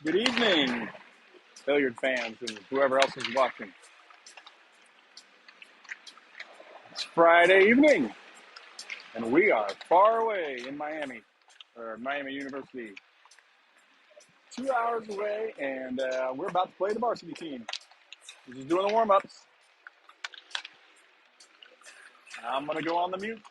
Good evening, Hilliard fans and whoever else is watching. It's Friday evening, and we are far away in Miami, or Miami University. 2 hours away, and we're about to play the varsity team. We're just doing the warm-ups. I'm going to go on the mute.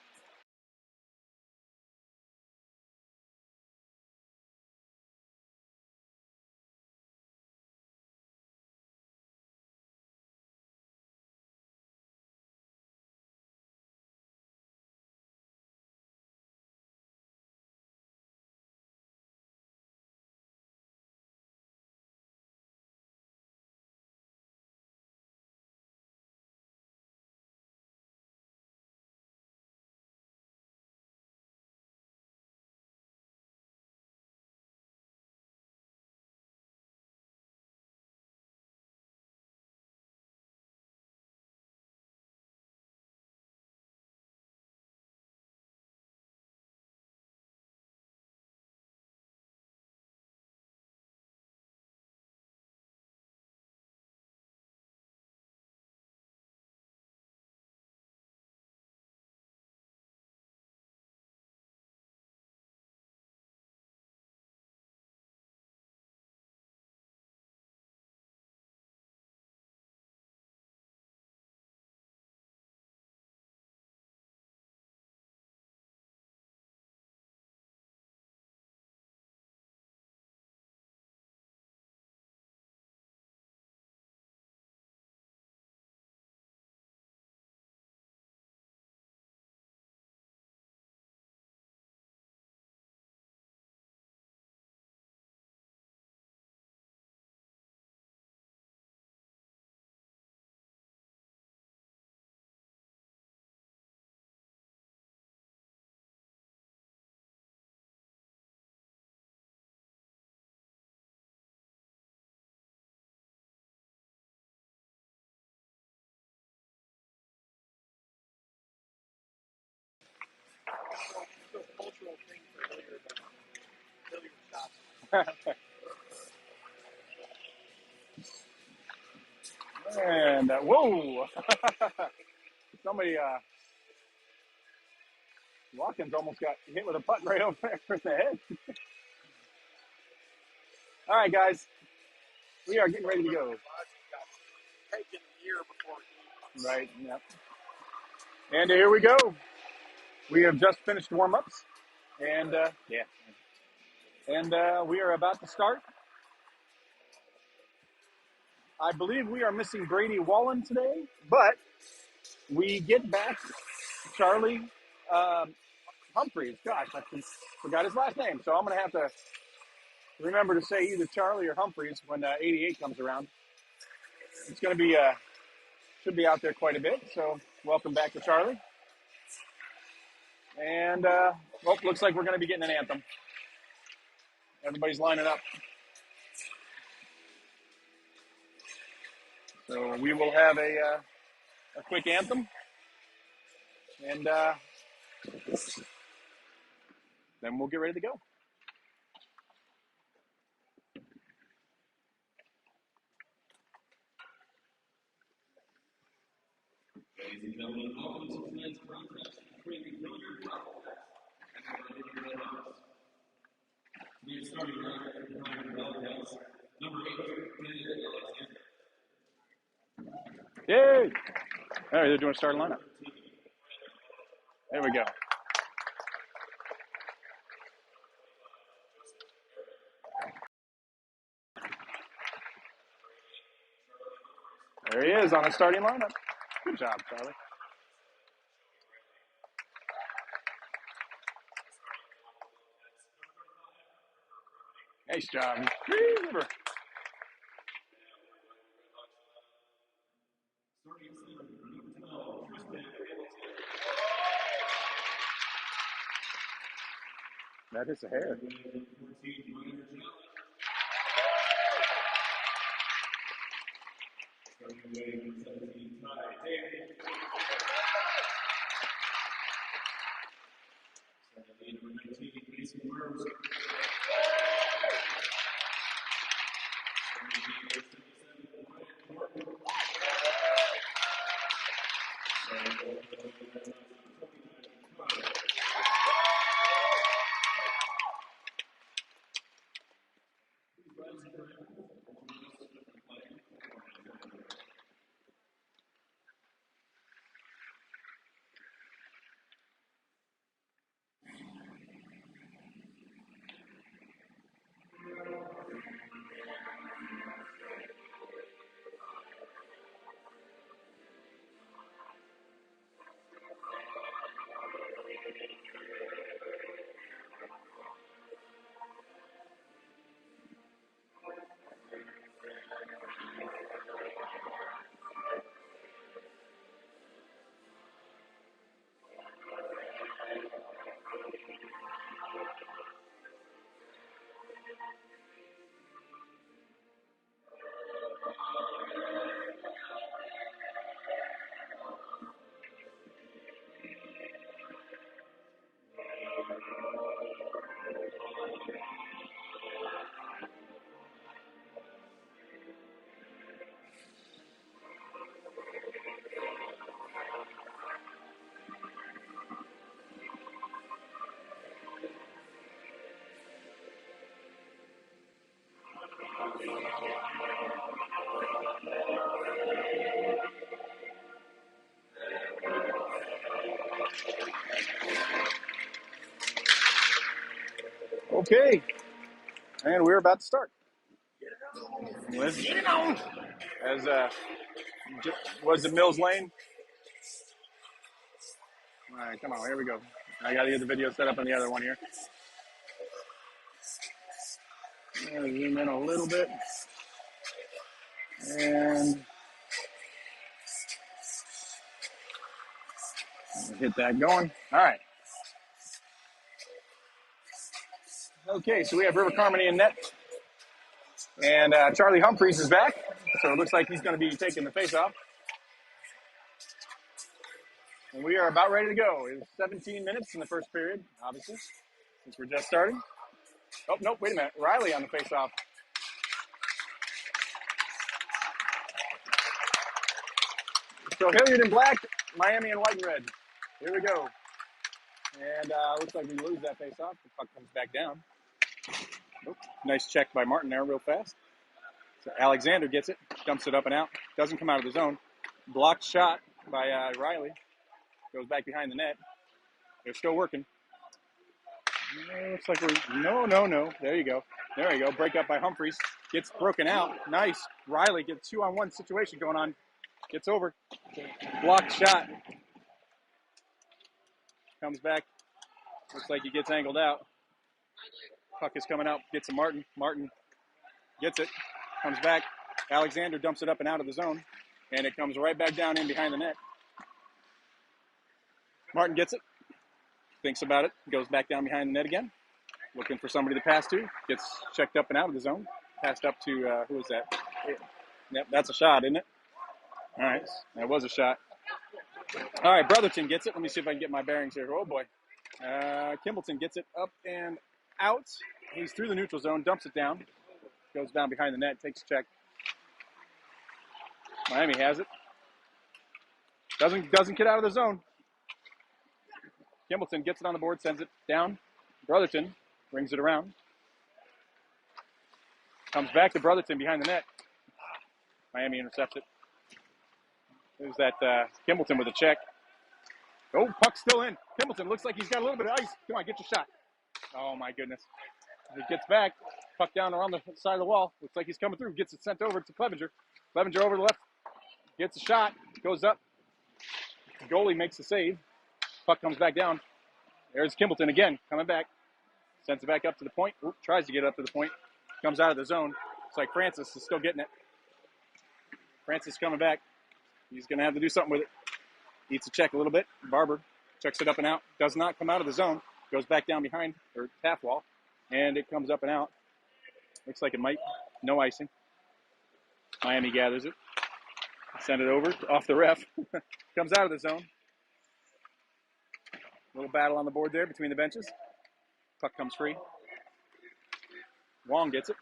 And whoa! Somebody, Watkins almost got hit with a putt right over there in the head. All right, guys, we are getting ready to go. Right, yep. And here we go. We have just finished warm-ups, and we are about to start. I believe we are missing Brady Wallen today, but we get back Charlie Humphreys. Gosh, I forgot his last name, so I'm going to have to remember to say either Charlie or Humphreys when 88 comes around. It's going to be should be out there quite a bit. So welcome back to Charlie. And looks like we're going to be getting an anthem. Everybody's lining up. So we will have a quick anthem, and then we'll get ready to go. Ladies and gentlemen, welcome to tonight's contest between the Hilliard Wildcats and the Varsity Bulldogs. We are starting right at the Hilliard Wildcats, number 8, Hilliard Alexander. Yay! All right, they're doing a starting lineup. There we go. There he is on a starting lineup. Good job, Charlie. Nice job. River. That is a hair. Okay, and we're about to start. Get it on. As was it Mills Lane? All right, come on, here we go. I got to get the video set up on the other one here. Zoom in a little bit, and hit that going. All right. Okay, so we have River Carmody in net, and Charlie Humphreys is back. So it looks like he's going to be taking the face-off. And we are about ready to go. It's 17 minutes in the first period, obviously, since we're just starting. Oh, nope, wait a minute. Riley on the face-off. So Hilliard in black, Miami in white and red. Here we go. And looks like we lose that face-off. The puck comes back down. Oh, nice check by Martin there real fast. So Alexander gets it, dumps it up and out. Doesn't come out of the zone. Blocked shot by Riley. Goes back behind the net. They're still working. Looks like we're... No. There you go. Break up by Humphreys. Gets broken out. Nice. Riley gets 2-on-1 situation going on. Gets over. Blocked shot. Comes back. Looks like he gets angled out. Puck is coming out. Gets to Martin. Martin gets it. Comes back. Alexander dumps it up and out of the zone. And it comes right back down in behind the net. Martin gets it. Thinks about it. Goes back down behind the net again. Looking for somebody to pass to. Gets checked up and out of the zone. Passed up to, who was that? Yep, that's a shot, isn't it? All right. That was a shot. All right, Brotherton gets it. Let me see if I can get my bearings here. Oh, boy. Kimbleton gets it up and out. He's through the neutral zone. Dumps it down. Goes down behind the net. Takes a check. Miami has it. Doesn't get out of the zone. Kimbleton gets it on the board. Sends it down. Brotherton brings it around. Comes back to Brotherton behind the net. Miami intercepts it. There's that Kimbleton with a check. Oh, puck's still in. Kimbleton looks like he's got a little bit of ice. Come on, get your shot. Oh, my goodness. He gets back. Puck down around the side of the wall. Looks like he's coming through. Gets it sent over to Clevenger. Clevenger over the left. Gets a shot. Goes up. The goalie makes the save. Puck comes back down. There's Kimbleton again. Coming back. Sends it back up to the point. Oop, tries to get it up to the point. Comes out of the zone. It's like Francis is still getting it. Francis coming back. He's going to have to do something with it. Eats a check a little bit. Barber checks it up and out. Does not come out of the zone. Goes back down behind, or half wall. And it comes up and out. Looks like it might. No icing. Miami gathers it. Send it over off the ref. Comes out of the zone. Little battle on the board there between the benches. Puck comes free. Wong gets it.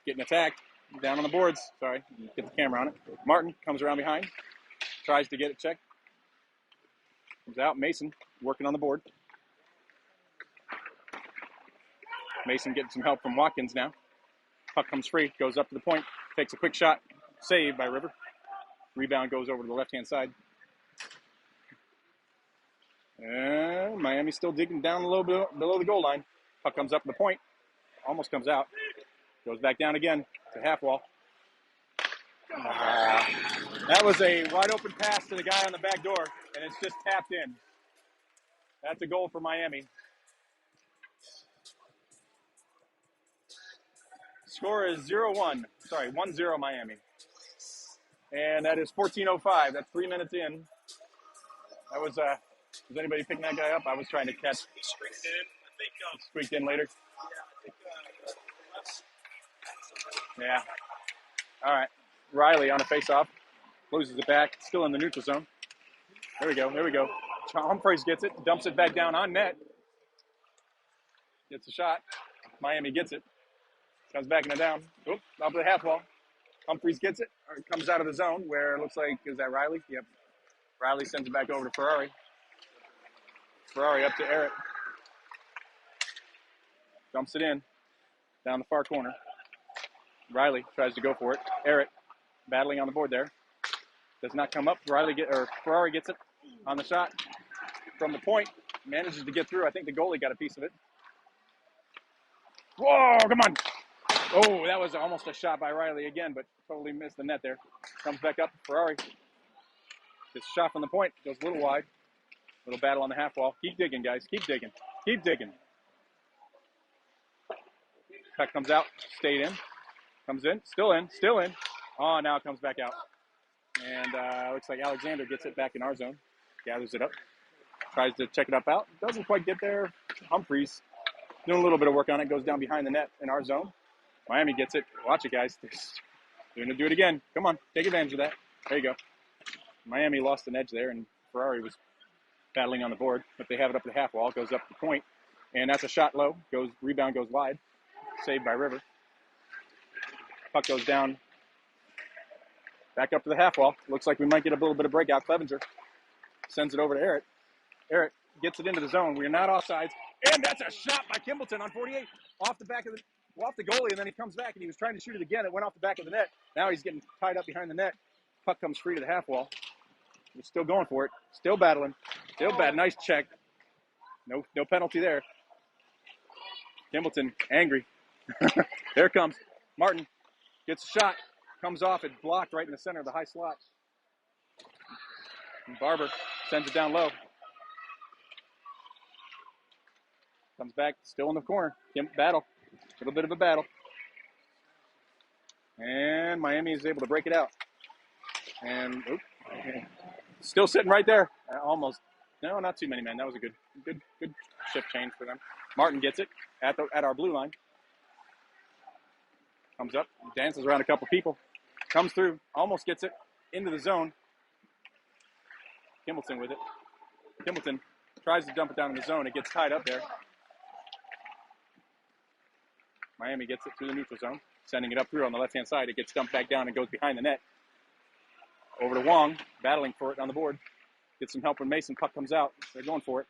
Getting attacked. Down on the boards. Sorry. Get the camera on it. Martin comes around behind. Tries to get it checked. Comes out. Mason working on the board. Mason getting some help from Watkins now. Puck comes free. Goes up to the point. Takes a quick shot. Saved by River. Rebound goes over to the left-hand side. And Miami's still digging down a little bit below the goal line. Puck comes up to the point. Almost comes out. Goes back down again to half wall. That was a wide open pass to the guy on the back door, and it's just tapped in. That's a goal for Miami. Score is 0-1. Sorry, 1-0 Miami. And that is 14:05. That's 3 minutes in. That was, was anybody picking that guy up? I was trying to catch. Squeaked in later. Yeah. All right. Riley on a face-off. Loses it back. Still in the neutral zone. There we go. Humphreys gets it. Dumps it back down on net. Gets a shot. Miami gets it. Comes back in it down. Oop, up to the half wall. Humphreys gets it. Or it comes out of the zone where it looks like, is that Riley? Yep. Riley sends it back over to Ferrari. Ferrari up to Eric. Dumps it in. Down the far corner. Riley tries to go for it. Eric battling on the board there. Does not come up. Ferrari gets it on the shot from the point. Manages to get through. I think the goalie got a piece of it. Whoa, come on. Oh, that was almost a shot by Riley again, but totally missed the net there. Comes back up. Ferrari gets a shot from the point. Goes a little wide. Little battle on the half wall. Keep digging, guys. Keep digging. Puck comes out. Stayed in. Comes in. Still in. Oh, now it comes back out. And looks like Alexander gets it back in our zone. Gathers it up. Tries to check it up out. Doesn't quite get there. Humphreys doing a little bit of work on it. Goes down behind the net in our zone. Miami gets it. Watch it, guys. They're going to do it again. Come on. Take advantage of that. There you go. Miami lost an edge there, and Ferrari was battling on the board. But they have it up to the half wall. Goes up the point. And that's a shot low. Rebound goes wide. Saved by River. Puck goes down. Back up to the half wall. Looks like we might get a little bit of breakout. Clevenger sends it over to Eric. Eric gets it into the zone. We are not offsides. And that's a shot by Kimbleton on 48. Off the goalie, and then he comes back, and he was trying to shoot it again. It went off the back of the net. Now he's getting tied up behind the net. Puck comes free to the half wall. He's still going for it. Still battling. Still bad. Nice check. No penalty there. Kimbleton angry. There it comes. Martin gets a shot. Comes off. It blocked right in the center of the high slot. And Barber sends it down low. Comes back. Still in the corner. Battle. A little bit of a battle. And Miami is able to break it out. And still sitting right there. Almost. No, not too many men. That was a good shift change for them. Martin gets it at our blue line. Comes up, dances around a couple people. Comes through, almost gets it into the zone. Kimbleton with it. Kimbleton tries to dump it down in the zone. It gets tied up there. Miami gets it through the neutral zone, sending it up through on the left-hand side. It gets dumped back down and goes behind the net. Over to Wong, battling for it on the board. Gets some help when Mason. Puck comes out. They're going for it.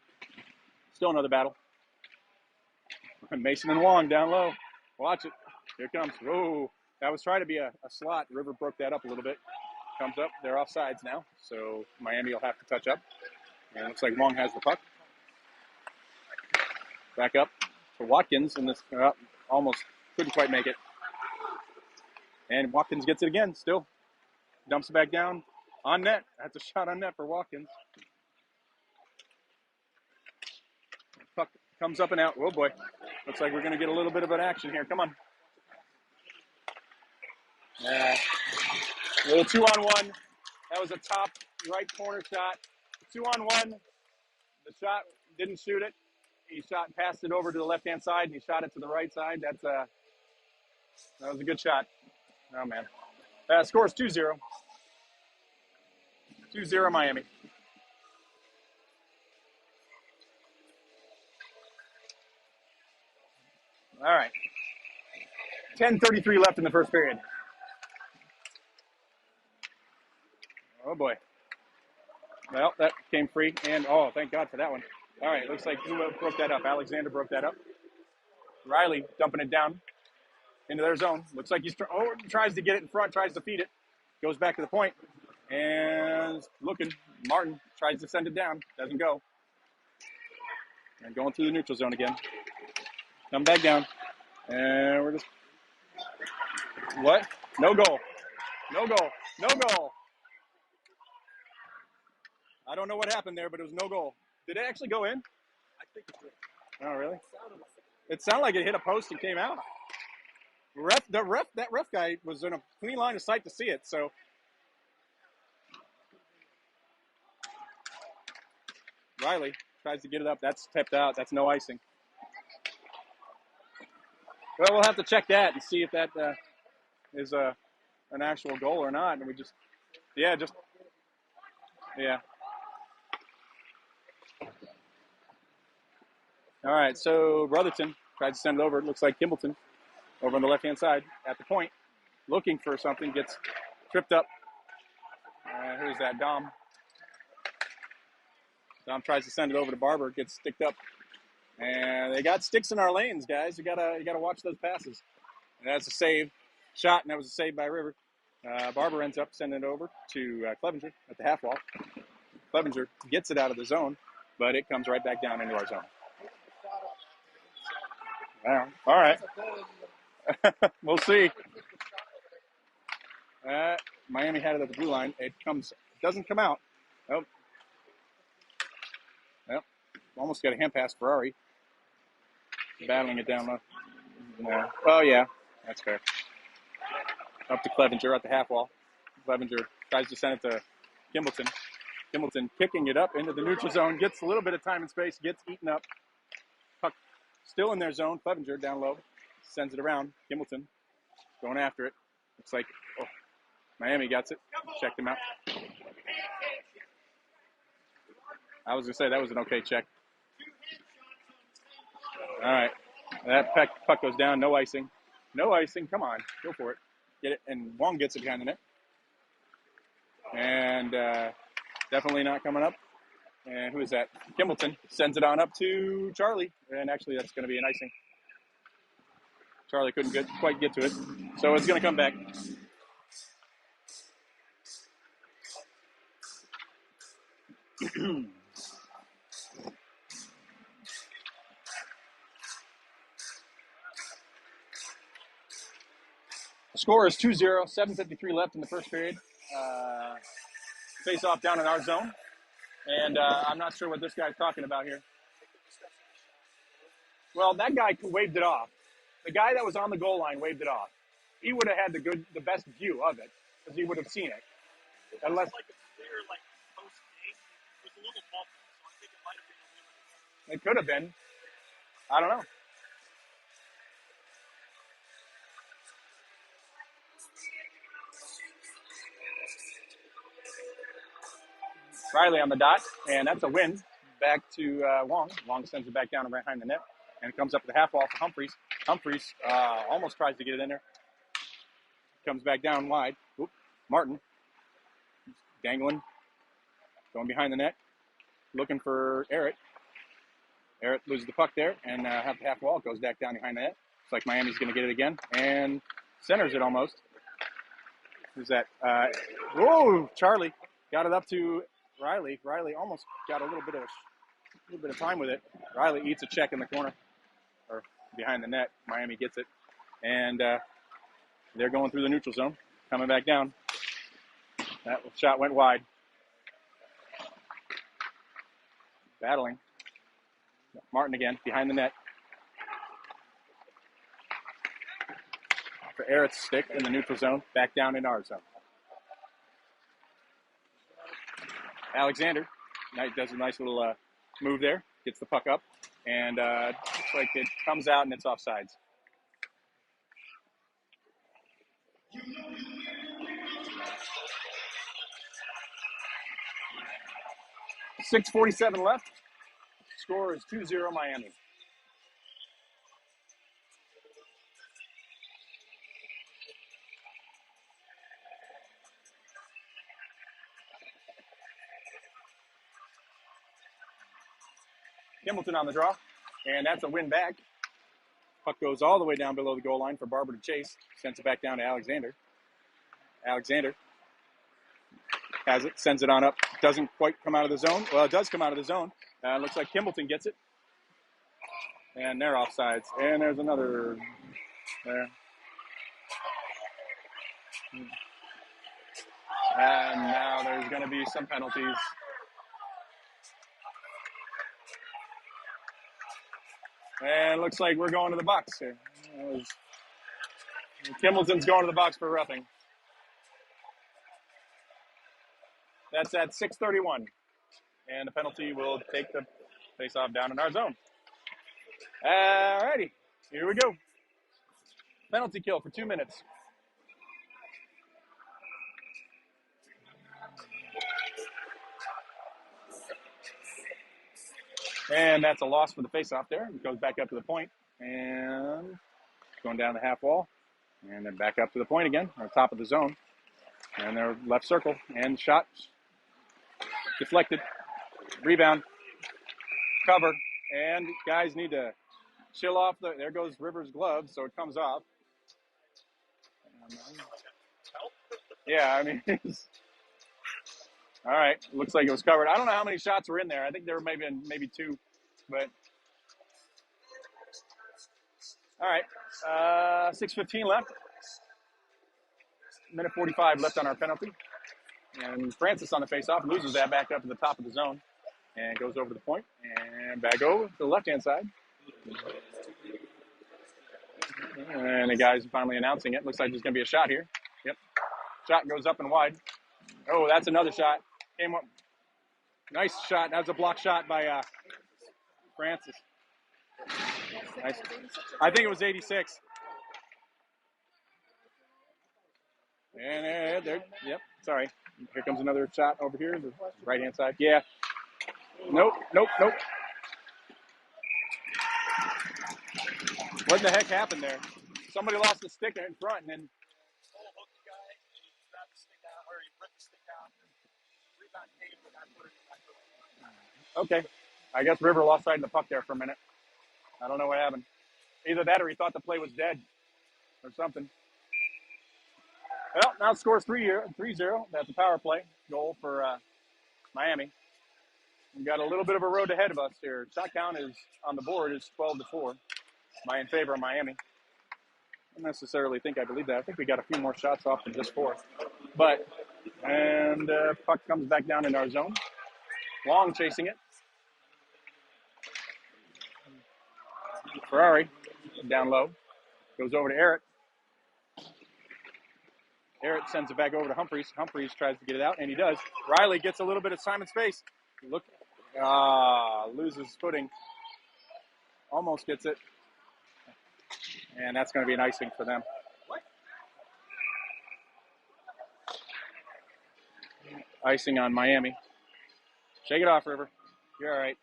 Still another battle. Mason and Wong down low. Watch it. Here it comes. Whoa. That was trying to be a slot. River broke that up a little bit. Comes up. They're offsides now. So Miami will have to touch up. And it looks like Wong has the puck. Back up for Watkins. And this almost couldn't quite make it. And Watkins gets it again. Still. Dumps it back down. On net. That's a shot on net for Watkins. Puck comes up and out. Oh, boy. Looks like we're going to get a little bit of an action here. Come on. A little 2-on-1. That was a top right corner shot. 2-on-1. The shot didn't shoot it. He passed it over to the left-hand side, and he shot it to the right side. That was a good shot. Oh, man. Score is 2-0. 2-0 Miami. All right. 10:33 left in the first period. Oh, boy. Well, that came free, and oh, thank God for that one. All right, looks like who broke that up? Alexander broke that up. Riley dumping it down into their zone. Looks like he's tries to get it in front, tries to feed it, goes back to the point, and looking. Martin tries to send it down, doesn't go. And going through the neutral zone again. Come back down, and we're just what? No goal. No goal. No goal. I don't know what happened there, but it was no goal. Did it actually go in? I think it did. Oh, really? It sounded like it hit a post and came out. That ref guy was in a clean line of sight to see it. So Riley tries to get it up. That's tipped out. That's no icing. Well, we'll have to check that and see if that is an actual goal or not. And we just, yeah. All right. So Brotherton tried to send it over. It looks like Kimbleton over on the left-hand side at the point, looking for something, gets tripped up. Who's that? Dom. Dom tries to send it over to Barber, gets sticked up. And they got sticks in our lanes, guys. You gotta watch those passes. And that's a save shot, and that was a save by River. Barber ends up sending it over to Clevenger at the half wall. Clevenger gets it out of the zone, but it comes right back down into our zone. Well, all right. We'll see. Miami had it at the blue line. It doesn't come out. Oh. Well, almost got a hand pass. Ferrari battling it down low. No. Oh, yeah. That's fair. Up to Clevenger at the half wall. Clevenger tries to send it to Kimbleton. Kimbleton picking it up into the neutral zone. Gets a little bit of time and space. Gets eaten up. Puck still in their zone. Clevenger down low. Sends it around. Kimbleton going after it. Looks like Miami gets it. Checked him out. I was going to say that was an okay check. All right. That puck goes down. No icing. No icing. Come on. Go for it. Get it. And Wong gets it behind the net. And definitely not coming up. And who is that? Kimbleton sends it on up to Charlie. And actually, that's going to be an icing. Charlie couldn't quite get to it. So it's going to come back. The score is 2-0, 7:53 left in the first period. Face off down in our zone. And I'm not sure what this guy's talking about here. Well, that guy waved it off. The guy that was on the goal line waved it off. He would have had the best view of it because he would have seen it. Unless like a clear, like post game, it was a little bubble, so I think it might have been a little. It could have been. I don't know. Riley on the dot, and that's a win. Back to Wong. Wong sends it back down and behind the net, and it comes up to the half wall for Humphreys. Humphreys almost tries to get it in there. Comes back down wide. Oop. Martin dangling, going behind the net, looking for Eric. Eric loses the puck there, and half wall goes back down behind the net. It's like Miami's going to get it again, and centers it almost. Who's that? Whoa! Charlie got it up to Riley. Riley almost got a little bit of time with it. Riley eats a check in the corner or behind the net. Miami gets it, and they're going through the neutral zone, coming back down. That shot went wide. Battling. Martin again behind the net. For Eric's stick in the neutral zone, back down in our zone. Alexander does a nice little move there, gets the puck up, and looks like it comes out and it's offsides. .647 left. Score is 2-0 Miami. Kimbleton on the draw, and that's a win back. Puck goes all the way down below the goal line for Barber to chase. Sends it back down to Alexander. Alexander has it, sends it on up. Doesn't quite come out of the zone. Well, it does come out of the zone. Looks like Kimbleton gets it. And they're offsides. And there's another there. And now there's going to be some penalties. And it looks like we're going to the box here. Kimbleton's going to the box for roughing. That's at 6:31. And the penalty will take the face-off down in our zone. All righty, here we go. Penalty kill for 2 minutes. And that's a loss for the face-off there. It goes back up to the point. And going down the half wall. And then back up to the point again, on top of the zone. And their left circle. And shot. Deflected. Rebound. Cover. And guys need to chill off. There goes Rivers' glove, so it comes off. Yeah, I mean, all right. Looks like it was covered. I don't know how many shots were in there. I think there were maybe two, but all right. 6:15 left. Minute 45 left on our penalty. And Francis on the face-off loses that back up to the top of the zone and goes over the point and back over to the left-hand side. And the guy's finally announcing it. Looks like there's going to be a shot here. Yep. Shot goes up and wide. Oh, that's another shot. Came up. Nice shot. That's a block shot by Francis. Nice. I think it was 86. And there. Yep. Sorry. Here comes another shot over here. The right-hand side. Yeah. Nope. What the heck happened there? Somebody lost the stick in front and then. Hook the guy, and he grabbed the stick out, or he ripped the stick out. Rebound came, and I put it back. Okay. I guess River lost sight of the puck there for a minute. I don't know what happened. Either that or he thought the play was dead or something. Well, now it scores 3-0. That's a power play goal for Miami. We've got a little bit of a road ahead of us here. Shot count is on the board is 12-4. In favor of Miami. I don't necessarily think I believe that. I think we got a few more shots off than just 4. But, and puck comes back down in our zone. Long chasing it. Ferrari down low. Goes over to Eric. Eric sends it back over to Humphreys. Humphreys tries to get it out, and he does. Riley gets a little bit of time and space. Loses footing. Almost gets it. And that's going to be an icing for them. Icing on Miami. Shake it off, River. You're all right.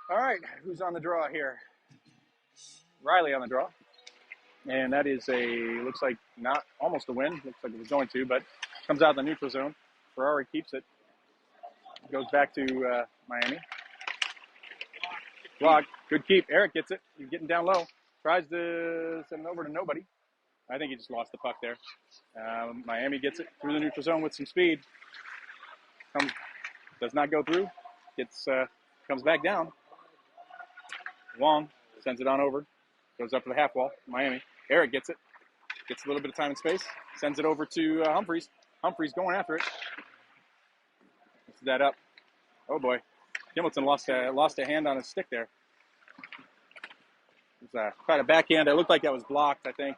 All right, who's on the draw here? Riley on the draw. And that is looks like not almost a win. Looks like it was going to, but comes out of the neutral zone. Ferrari keeps it. Goes back to Miami. Block. Good keep. Eric gets it. He's getting down low. Tries to send it over to nobody. I think he just lost the puck there. Miami gets it through the neutral zone with some speed. Does not go through. Comes back down. Wong sends it on over. Goes up to the half wall. Miami. Eric gets it. Gets a little bit of time and space. Sends it over to Humphreys. Humphreys going after it. Gets that up. Oh boy. Kimbleton lost a hand on his stick there. It was quite a backhand. It looked like that was blocked, I think.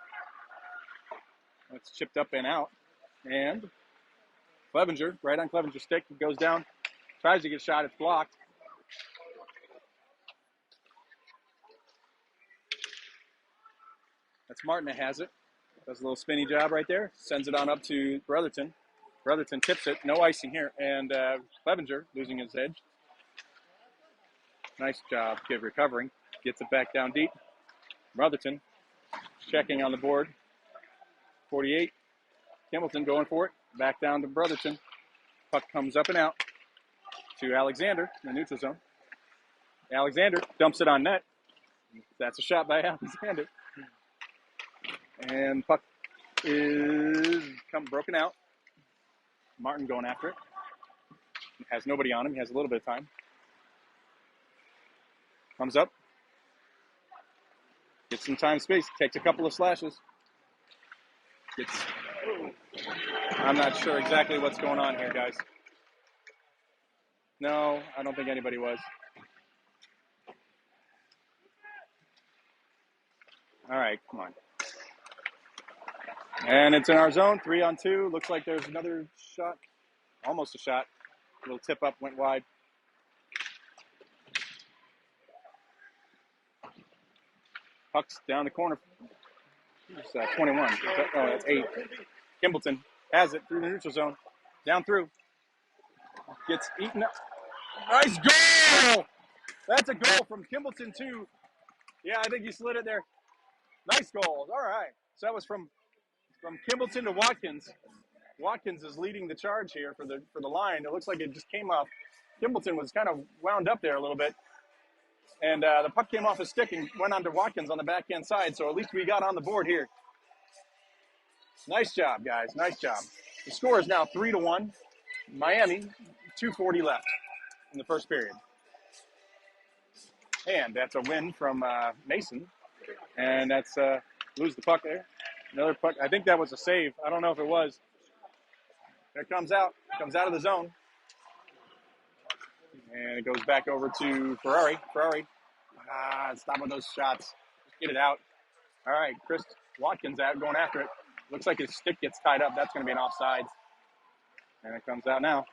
It's chipped up and out. And Clevenger, right on Clevenger's stick. He goes down. Tries to get a shot. It's blocked. That's Martin that has it. Does a little spinny job right there. Sends it on up to Brotherton. Brotherton tips it. No icing here. And Clevenger losing his edge. Nice job, kid, recovering. Gets it back down deep. Brotherton checking on the board. 48. Kimballton going for it. Back down to Brotherton. Puck comes up and out to Alexander in the neutral zone. Alexander dumps it on net. That's a shot by Alexander. And puck is broken out. Martin going after it. Has nobody on him. He has a little bit of time. Comes up. Gets some time space. Takes a couple of slashes. I'm not sure exactly what's going on here, guys. No, I don't think anybody was. All right, come on. And it's in our zone, 3-on-2. Looks like there's another shot. Almost a shot. A little tip up, went wide. Puck's down the corner. It's 21. Oh, that's 8. Kimballton has it through the neutral zone. Down through. Gets eaten up. Nice goal! That's a goal from Kimballton, too. Yeah, I think he slid it there. Nice goals. All right. So that was from Kimballton to Watkins. Watkins is leading the charge here for the line. It looks like it just came off. Kimballton was kind of wound up there a little bit. And the puck came off his stick and went on to Watkins on the backhand side. So at least we got on the board here. Nice job, guys. Nice job. The score is now 3-1. Miami, 2:40 left in the first period. And that's a win from Mason. And that's lose the puck there. Another puck. I think that was a save. I don't know if it was. It comes out. It comes out of the zone. And it goes back over to Ferrari. Stop with those shots. Just get it out. All right, Chris Watkins out going after it. Looks like his stick gets tied up. That's going to be an offside. And it comes out now.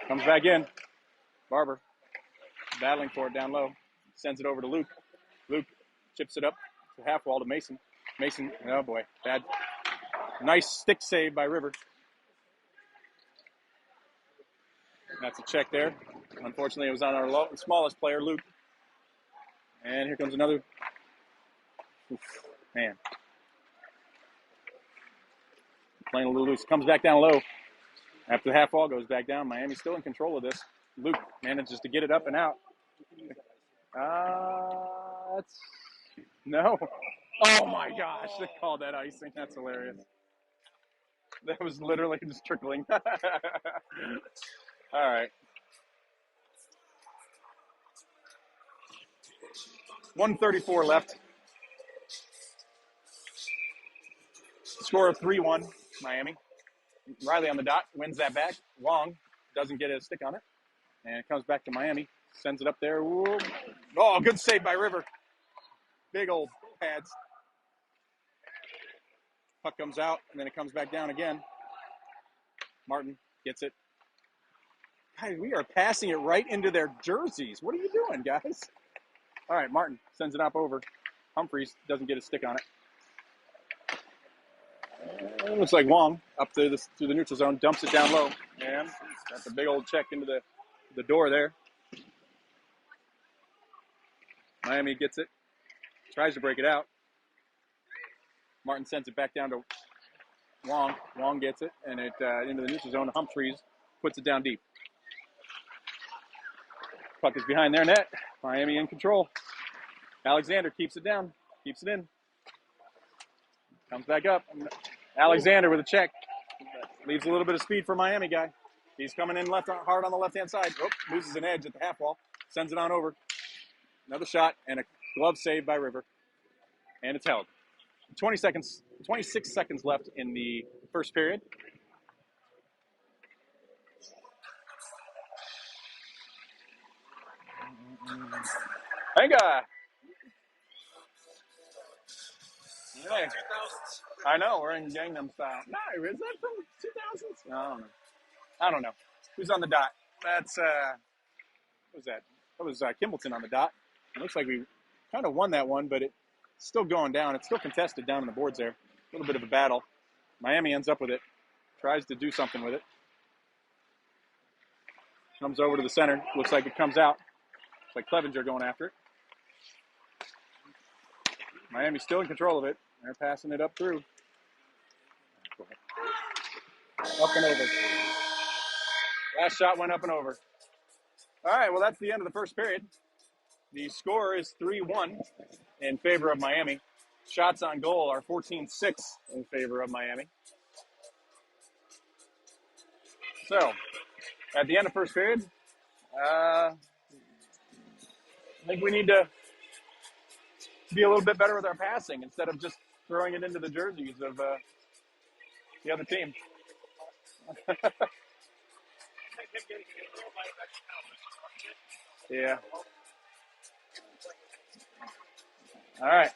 Comes back in. Barber battling for it down low. Sends it over to Luke. Luke chips it up to half wall to Mason. Mason, oh boy, bad. Nice stick save by River. That's a check there. Unfortunately, it was on our smallest player, Luke. And here comes another. Oof, man. Playing a little loose. Comes back down low. After the half wall goes back down, Miami's still in control of this. Luke manages to get it up and out. That's... No. Oh, my gosh. They called that icing. That's hilarious. That was literally just trickling. All right. 1:34 left. Score of 3-1, Miami. Riley on the dot, wins that back. Wong doesn't get a stick on it. And it comes back to Miami. Sends it up there. Whoa. Oh, good save by River. Big old pads. Puck comes out, and then it comes back down again. Martin gets it. Guys, we are passing it right into their jerseys. What are you doing, guys? All right, Martin sends it up over. Humphreys doesn't get a stick on it. It looks like Wong up to the neutral zone, dumps it down low. And that's a big old check into the door there. Miami gets it. Tries to break it out. Martin sends it back down to Wong. Wong gets it, and it into the neutral zone. Humphreys puts it down deep. Puck is behind their net. Miami in control. Alexander keeps it down. Keeps it in. Comes back up. Alexander with a check. Leaves a little bit of speed for Miami guy. He's coming in hard on the left-hand side. Oh, loses an edge at the half wall. Sends it on over. Another shot and a glove save by River. And it's held. 26 seconds left in the first period. Venga! Hey. I know, we're in Gangnam Style. No, is that from 2000s? I don't know. Who's on the dot? That's, what was that? That was Kimballton on the dot. It looks like we kind of won that one, but it's still going down. It's still contested down on the boards there. A little bit of a battle. Miami ends up with it. Tries to do something with it. Comes over to the center. Looks like it comes out. It's like Clevenger going after it. Miami's still in control of it. They're passing it up through. Up and over. Last shot went up and over. All right, well, that's the end of the first period. The score is 3-1 in favor of Miami. Shots on goal are 14-6 in favor of Miami. So, at the end of first period, I think we need to be a little bit better with our passing instead of just throwing it into the jerseys of the other team. Yeah. All right.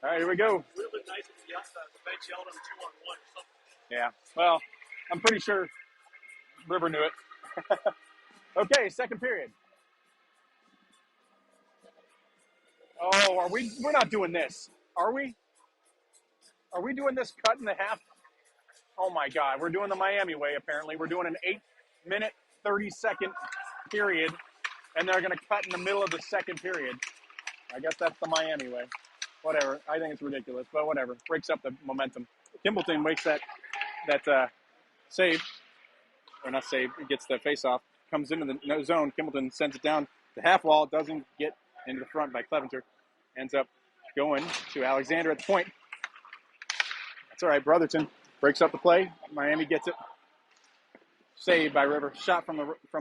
All right, here we go. It would have been nice if the bench yelled him 2-on-1 or something. Yeah. Well, I'm pretty sure River knew it. Okay, second period. Oh, we're not doing this. Are we? Are we doing this cut in the half? Oh my God, we're doing the Miami way apparently. We're doing an 8-minute, 30-second period, and they're going to cut in the middle of the second period. I guess that's the Miami way. Whatever. I think it's ridiculous, but whatever. Breaks up the momentum. Kimbleton makes that save, or not save, gets the face-off, comes into the zone. Kimbleton sends it down the half wall, doesn't get into the front by Clevenger. Ends up going to Alexander at the point. That's all right. Brotherton breaks up the play. Miami gets it. Saved by River. Shot from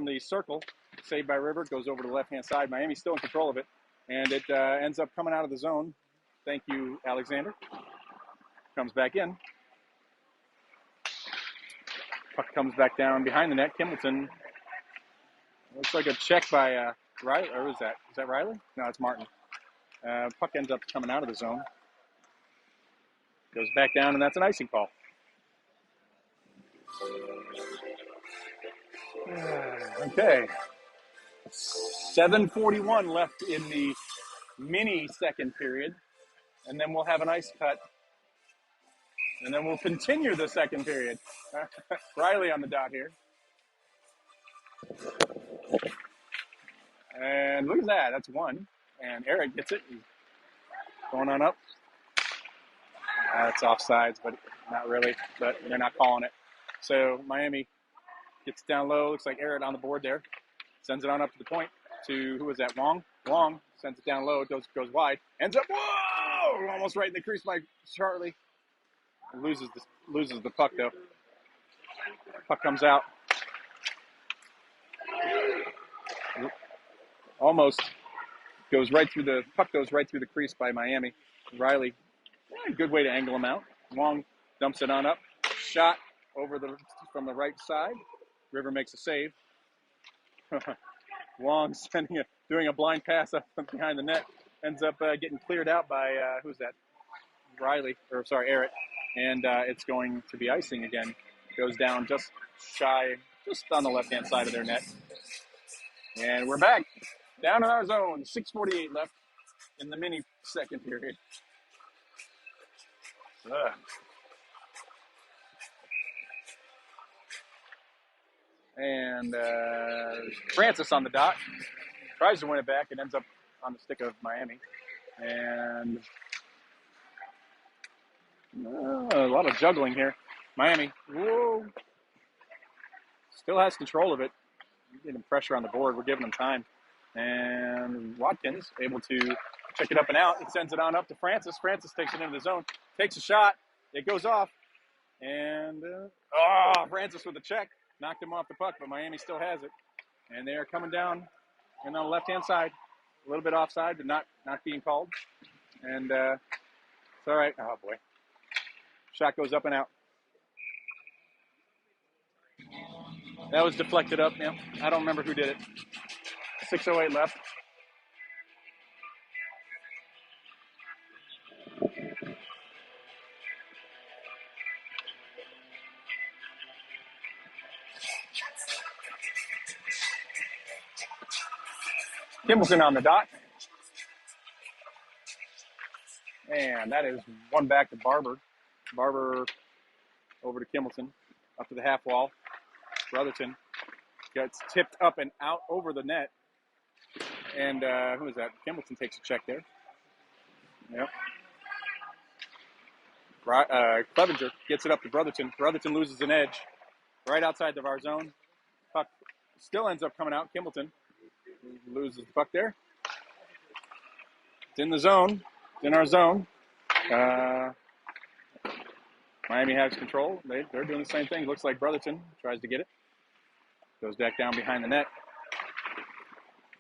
the circle. Saved by River. Goes over to the left-hand side. Miami's still in control of it. And it ends up coming out of the zone. Thank you, Alexander. Comes back in. Puck comes back down behind the net. Kimbleton. Looks like a check by Riley. Or is that? Is that Riley? No, it's Martin. Puck ends up coming out of the zone. Goes back down, and that's an icing call. Okay. 7:41 left in the mini second period, and then we'll have an ice cut, and then we'll continue the second period. Riley on the dot here. And look at that. That's one. And Eric gets it. He's going on up. That's offsides, but not really. But they're not calling it. So Miami gets down low. Looks like Eric on the board there. Sends it on up to the point to, who was that, Wong? Wong sends it down low. It goes wide. Ends up, whoa! Almost right in the crease by Charlie. Loses the puck, though. Puck comes out. Almost puck goes right through the crease by Miami. Riley, good way to angle him out. Wong dumps it on up. Shot from the right side. River makes a save. Wong doing a blind pass up behind the net. Ends up getting cleared out by, who's that? Eric. And it's going to be icing again. Goes down just on the left-hand side of their net. And we're back. Down in our zone. 6:48 left in the mini second period. And Francis on the dot. Tries to win it back. It ends up on the stick of Miami. And a lot of juggling here. Miami, whoa. Still has control of it. Getting pressure on the board. We're giving them time. And Watkins able to check it up and out. It sends it on up to Francis. Francis takes it into the zone. Takes a shot. It goes off. And, Francis with a check. Knocked him off the puck, but Miami still has it. And they are coming down and on the left-hand side. A little bit offside, but not being called. And it's all right. Oh, boy. Shot goes up and out. That was deflected up. Yeah. I don't remember who did it. 6:08 left. Kimballson on the dot. And that is one back to Barber. Barber over to Kimballson. Up to the half wall. Brotherton gets tipped up and out over the net. And who is that? Kimballson takes a check there. Yep. Clevenger gets it up to Brotherton. Brotherton loses an edge right outside of our zone. Puck still ends up coming out. Kimballton loses the puck there. It's in the zone. It's in our zone. Miami has control. They're doing the same thing. Looks like Brotherton tries to get it. Goes back down behind the net.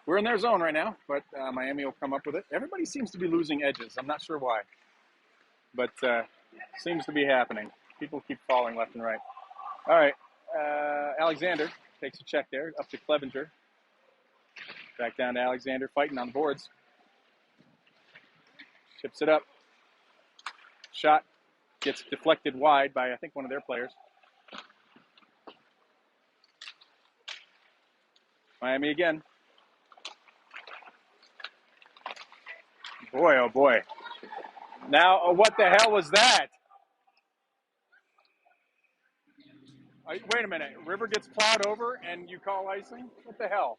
We're in their zone right now, but Miami will come up with it. Everybody seems to be losing edges. I'm not sure why, but seems to be happening. People keep falling left and right. All right. Alexander takes a check there, up to Clevenger. Back down to Alexander, fighting on the boards. Chips it up. Shot gets deflected wide by, I think, one of their players. Miami again. Boy, oh boy. Now, what the hell was that? Wait a minute. River gets plowed over and you call icing? What the hell?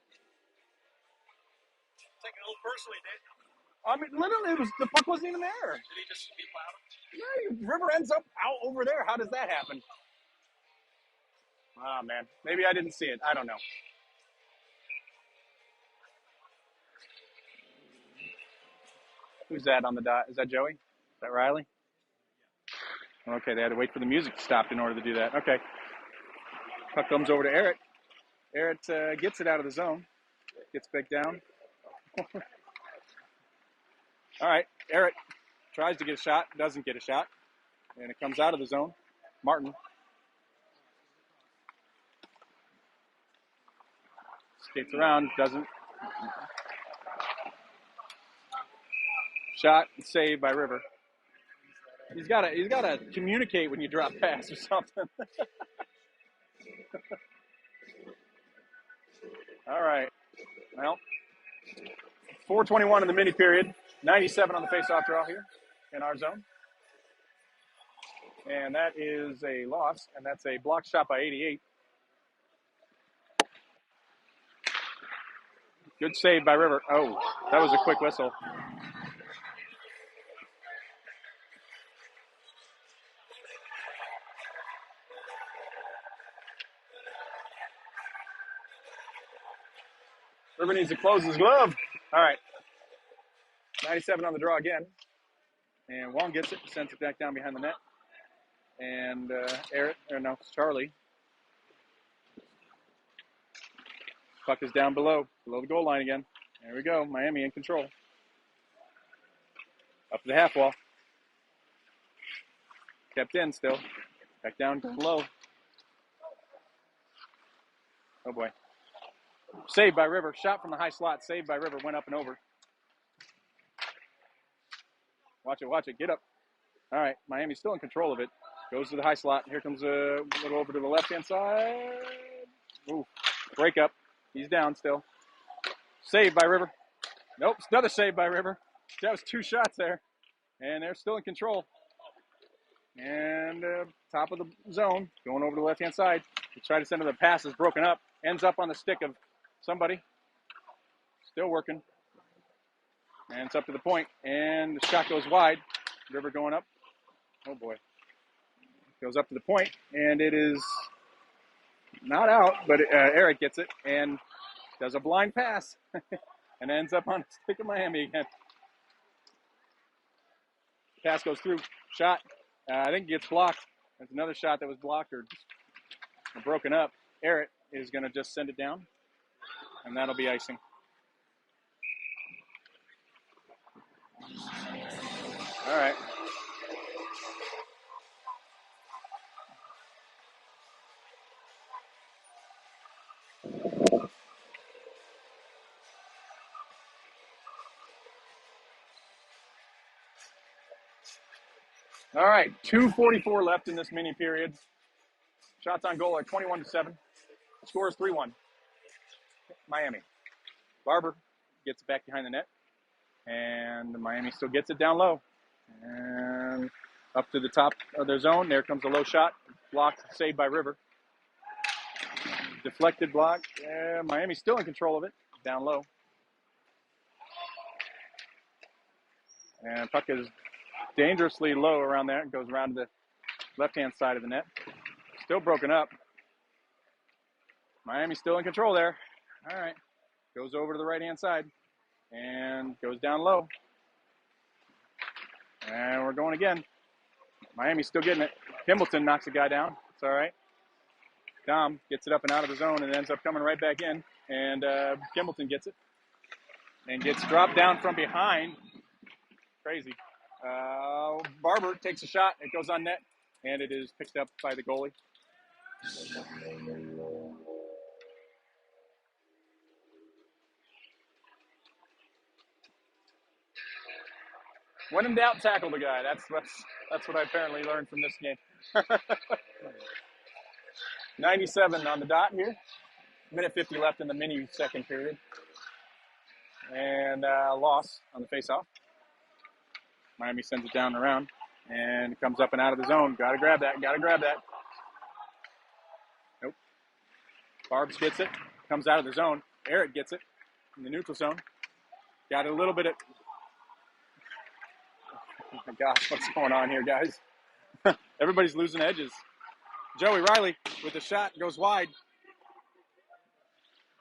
Taking it a little personally, Dave. I mean, literally, the puck wasn't even there. Did he just be plowed? Yeah, River ends up out over there. How does that happen? Oh, man. Maybe I didn't see it. I don't know. Who's that on the dot? Is that Joey? Is that Riley? Okay, they had to wait for the music to stop in order to do that. Okay. Puck comes over to Eric. Eric gets it out of the zone. Gets back down. All right. Eric tries to get a shot. Doesn't get a shot. And it comes out of the zone. Martin. Skates around. Doesn't. Shot and saved by River. He's gotta communicate when you drop pass or something. All right. Well, 4:21 in the mini period. 97 on the faceoff draw here in our zone. And that is a loss, and that's a block shot by 88. Good save by River. Oh, that was a quick whistle. River needs to close his glove. All right. 97 on the draw again. And Wong gets it, sends it back down behind the net. And Charlie. Puck is down below the goal line again. There we go. Miami in control. Up to the half wall. Kept in still. Back down below. Oh boy. Saved by River. Shot from the high slot. Saved by River. Went up and over. Watch it. Get up. All right. Miami's still in control of it. Goes to the high slot. Here comes a little over to the left-hand side. Ooh. Break up. He's down still. Saved by River. Nope. Another save by River. That was two shots there. And they're still in control. And top of the zone. Going over to the left-hand side. He tried to send him the pass. Is broken up. Ends up on the stick of somebody. Still working. And it's up to the point. And the shot goes wide. River going up. Oh, boy. Goes up to the point. And it is not out. But Eric gets it. And does a blind pass. And ends up on the stick of Miami again. Pass goes through. Shot. I think it gets blocked. There's another shot that was blocked or broken up. Eric is going to just send it down, and that'll be icing. All right. All right, 2:44 left in this mini period. Shots on goal are 21-7. Score is 3-1. Miami. Barber gets it back behind the net, and Miami still gets it down low. And up to the top of their zone. There comes a low shot. Blocked, saved by River. Deflected block. Miami's still in control of it. Down low. And puck is dangerously low around there. It goes around to the left-hand side of the net. Still broken up. Miami's still in control there. All right. Goes over to the right-hand side and goes down low. And we're going again. Miami's still getting it. Hamilton knocks the guy down. It's all right. Dom gets it up and out of the zone and ends up coming right back in. And Kimbleton gets it and gets dropped down from behind. Crazy. Barber takes a shot. It goes on net, and it is picked up by the goalie. When in doubt, tackle the guy. That's what I apparently learned from this game. 97 on the dot here. Minute 50 left in the mini second period. And loss on the faceoff. Miami sends it down and around. And it comes up and out of the zone. Gotta grab that. Nope. Barbs gets it. Comes out of the zone. Eric gets it in the neutral zone. Got a little bit of... Oh my gosh, what's going on here, guys? Everybody's losing edges. Joey Riley with the shot goes wide.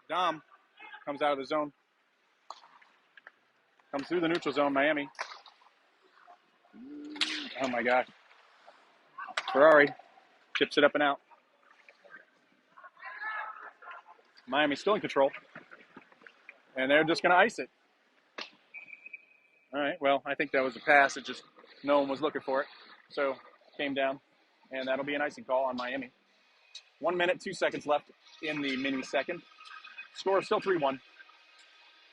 Dom comes out of the zone. Comes through the neutral zone, Miami. Oh my gosh. Ferrari chips it up and out. Miami's still in control. And they're just going to ice it. All right, well, I think that was a pass. It just, no one was looking for it. So, came down. And that'll be an icing call on Miami. 1 minute, 2 seconds left in the mini second. Score is still 3-1.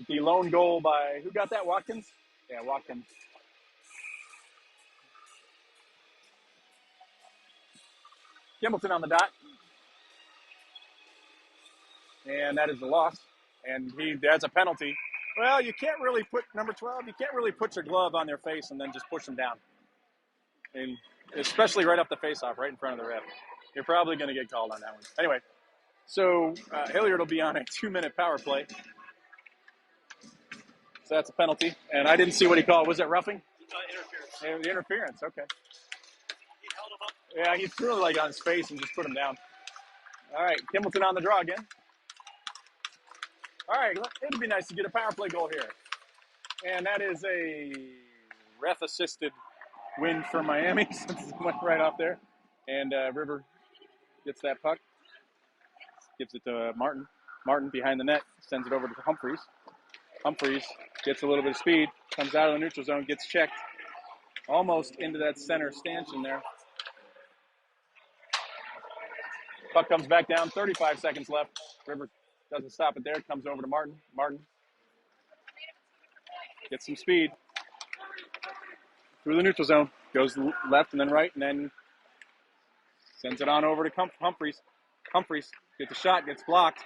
The lone goal by, who got that, Watkins? Yeah, Watkins. Kimbleton on the dot. And that is the loss. And that's a penalty. Well, you can't really put, number 12, you can't really put your glove on their face and then just push them down. And especially right off the face-off, right in front of the ref. You're probably going to get called on that one. Anyway, so Hilliard will be on a 2-minute power play. So that's a penalty. And I didn't see what he called. Was it roughing? Interference. The interference, okay. He held him up. Yeah, he threw it like on his face and just put him down. All right, Kimbleton on the draw again. All right, it'd be nice to get a power play goal here. And that is a ref-assisted win for Miami since it went right off there. And River gets that puck. Gives it to Martin. Martin behind the net. Sends it over to Humphreys. Humphreys gets a little bit of speed. Comes out of the neutral zone. Gets checked. Almost into that center stanchion there. Puck comes back down. 35 seconds left. River doesn't stop it there. Comes over to Martin. Martin gets some speed. Through the neutral zone. Goes left and then right and then sends it on over to Humphreys. Humphreys gets a shot. Gets blocked.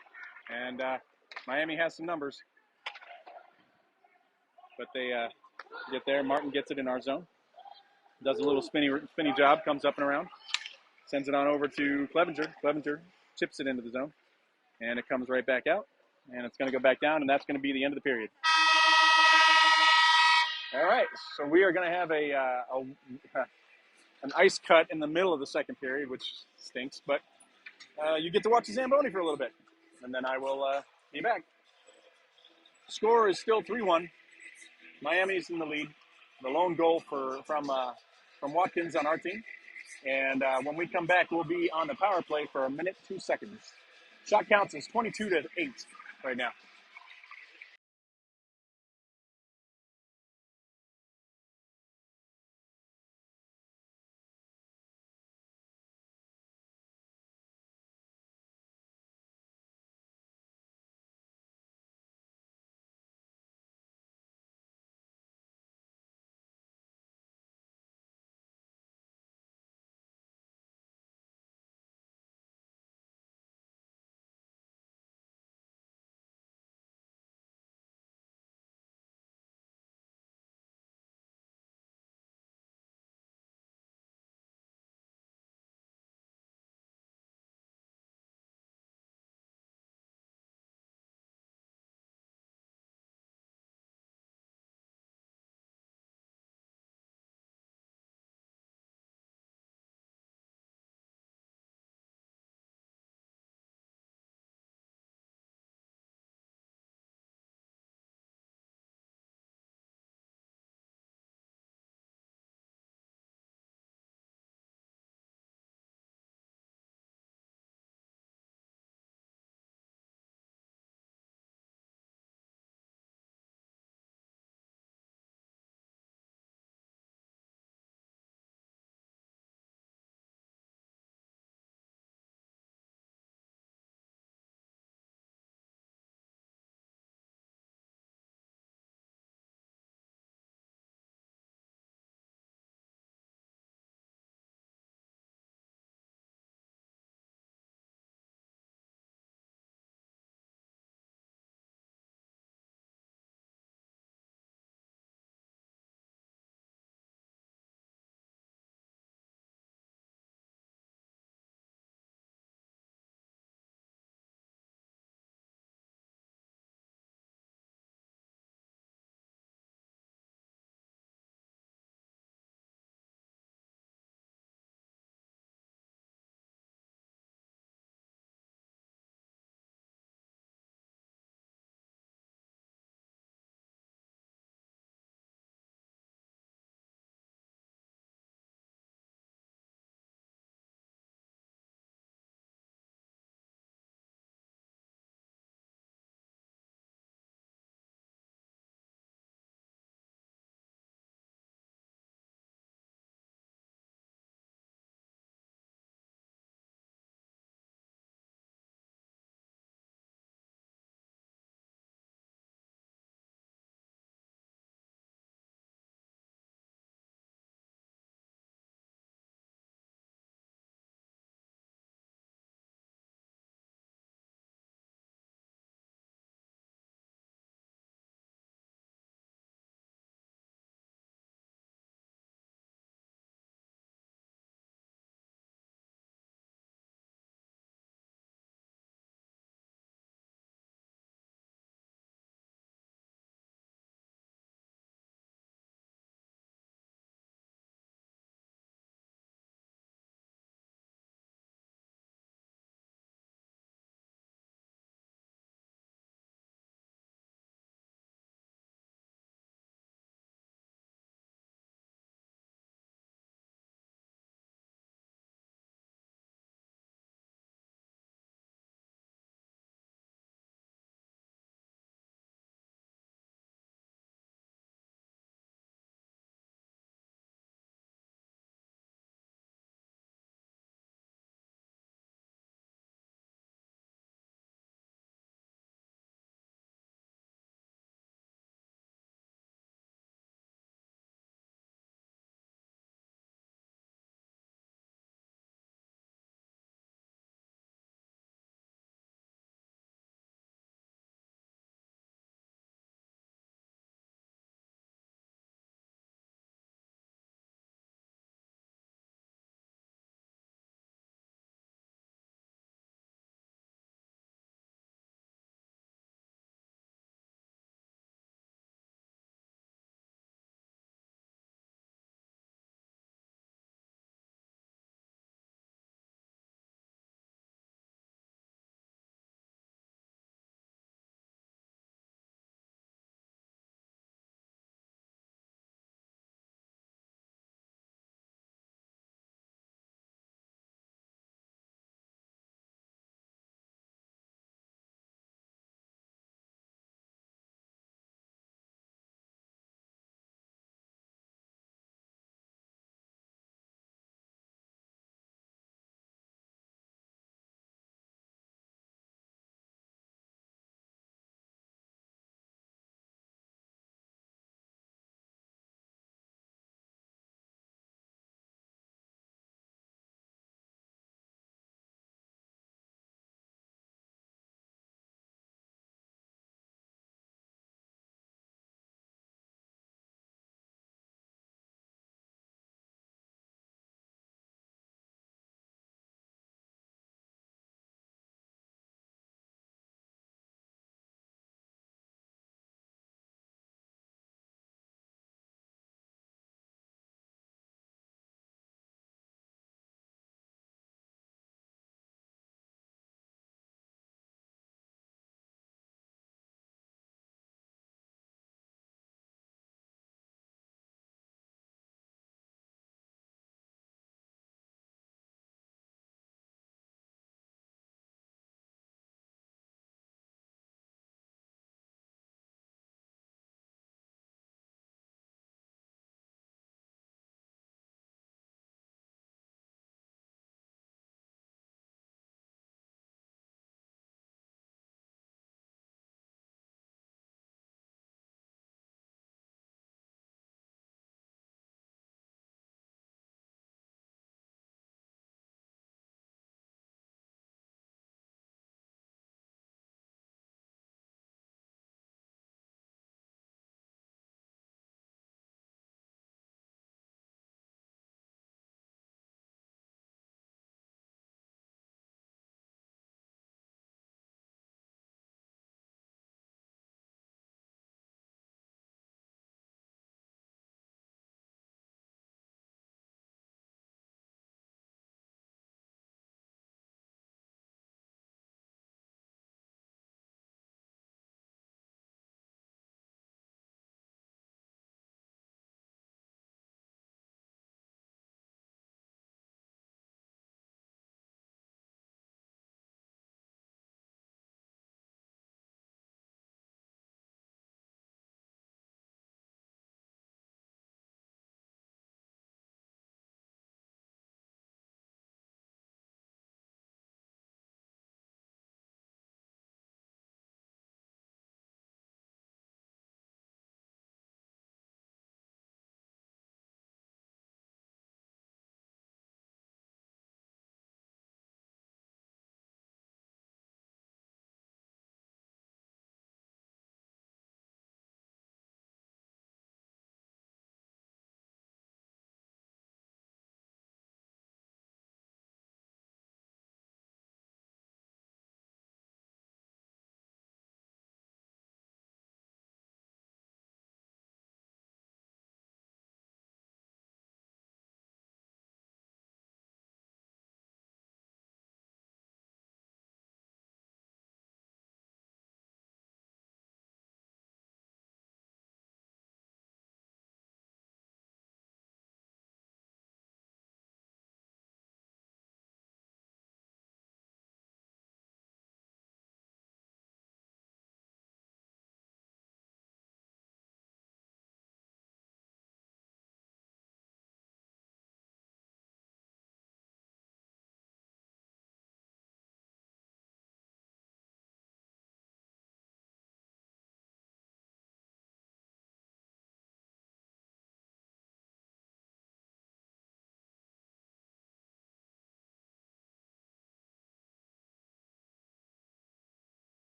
And Miami has some numbers. But they get there. Martin gets it in our zone. Does a little spinny job. Comes up and around. Sends it on over to Clevenger. Clevenger chips it into the zone. And it comes right back out. And it's going to go back down. And that's going to be the end of the period. All right. So we are going to have an ice cut in the middle of the second period, which stinks. But you get to watch the Zamboni for a little bit. And then I will be back. Score is still 3-1. Miami's in the lead. The lone goal from Watkins on our team. And when we come back, we'll be on the power play for 1 minute 2 seconds. Shot counts is 22-8 right now.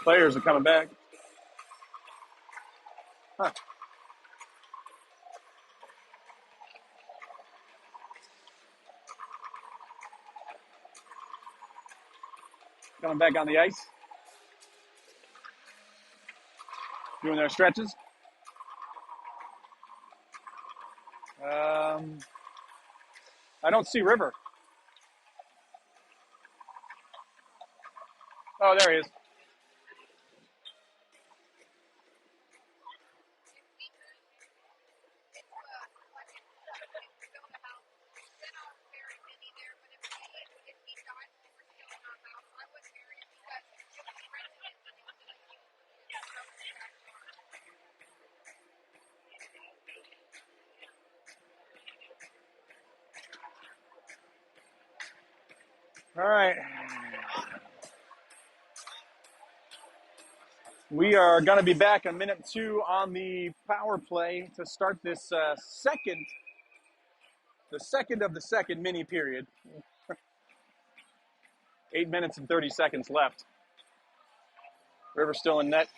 Players are coming back. Huh. Coming back on the ice. Doing their stretches. I don't see River. Oh, there he is. All right. We are going to be back in minute 2 on the power play to start this the second of the second mini period. 8 minutes and 30 seconds left. River still in net.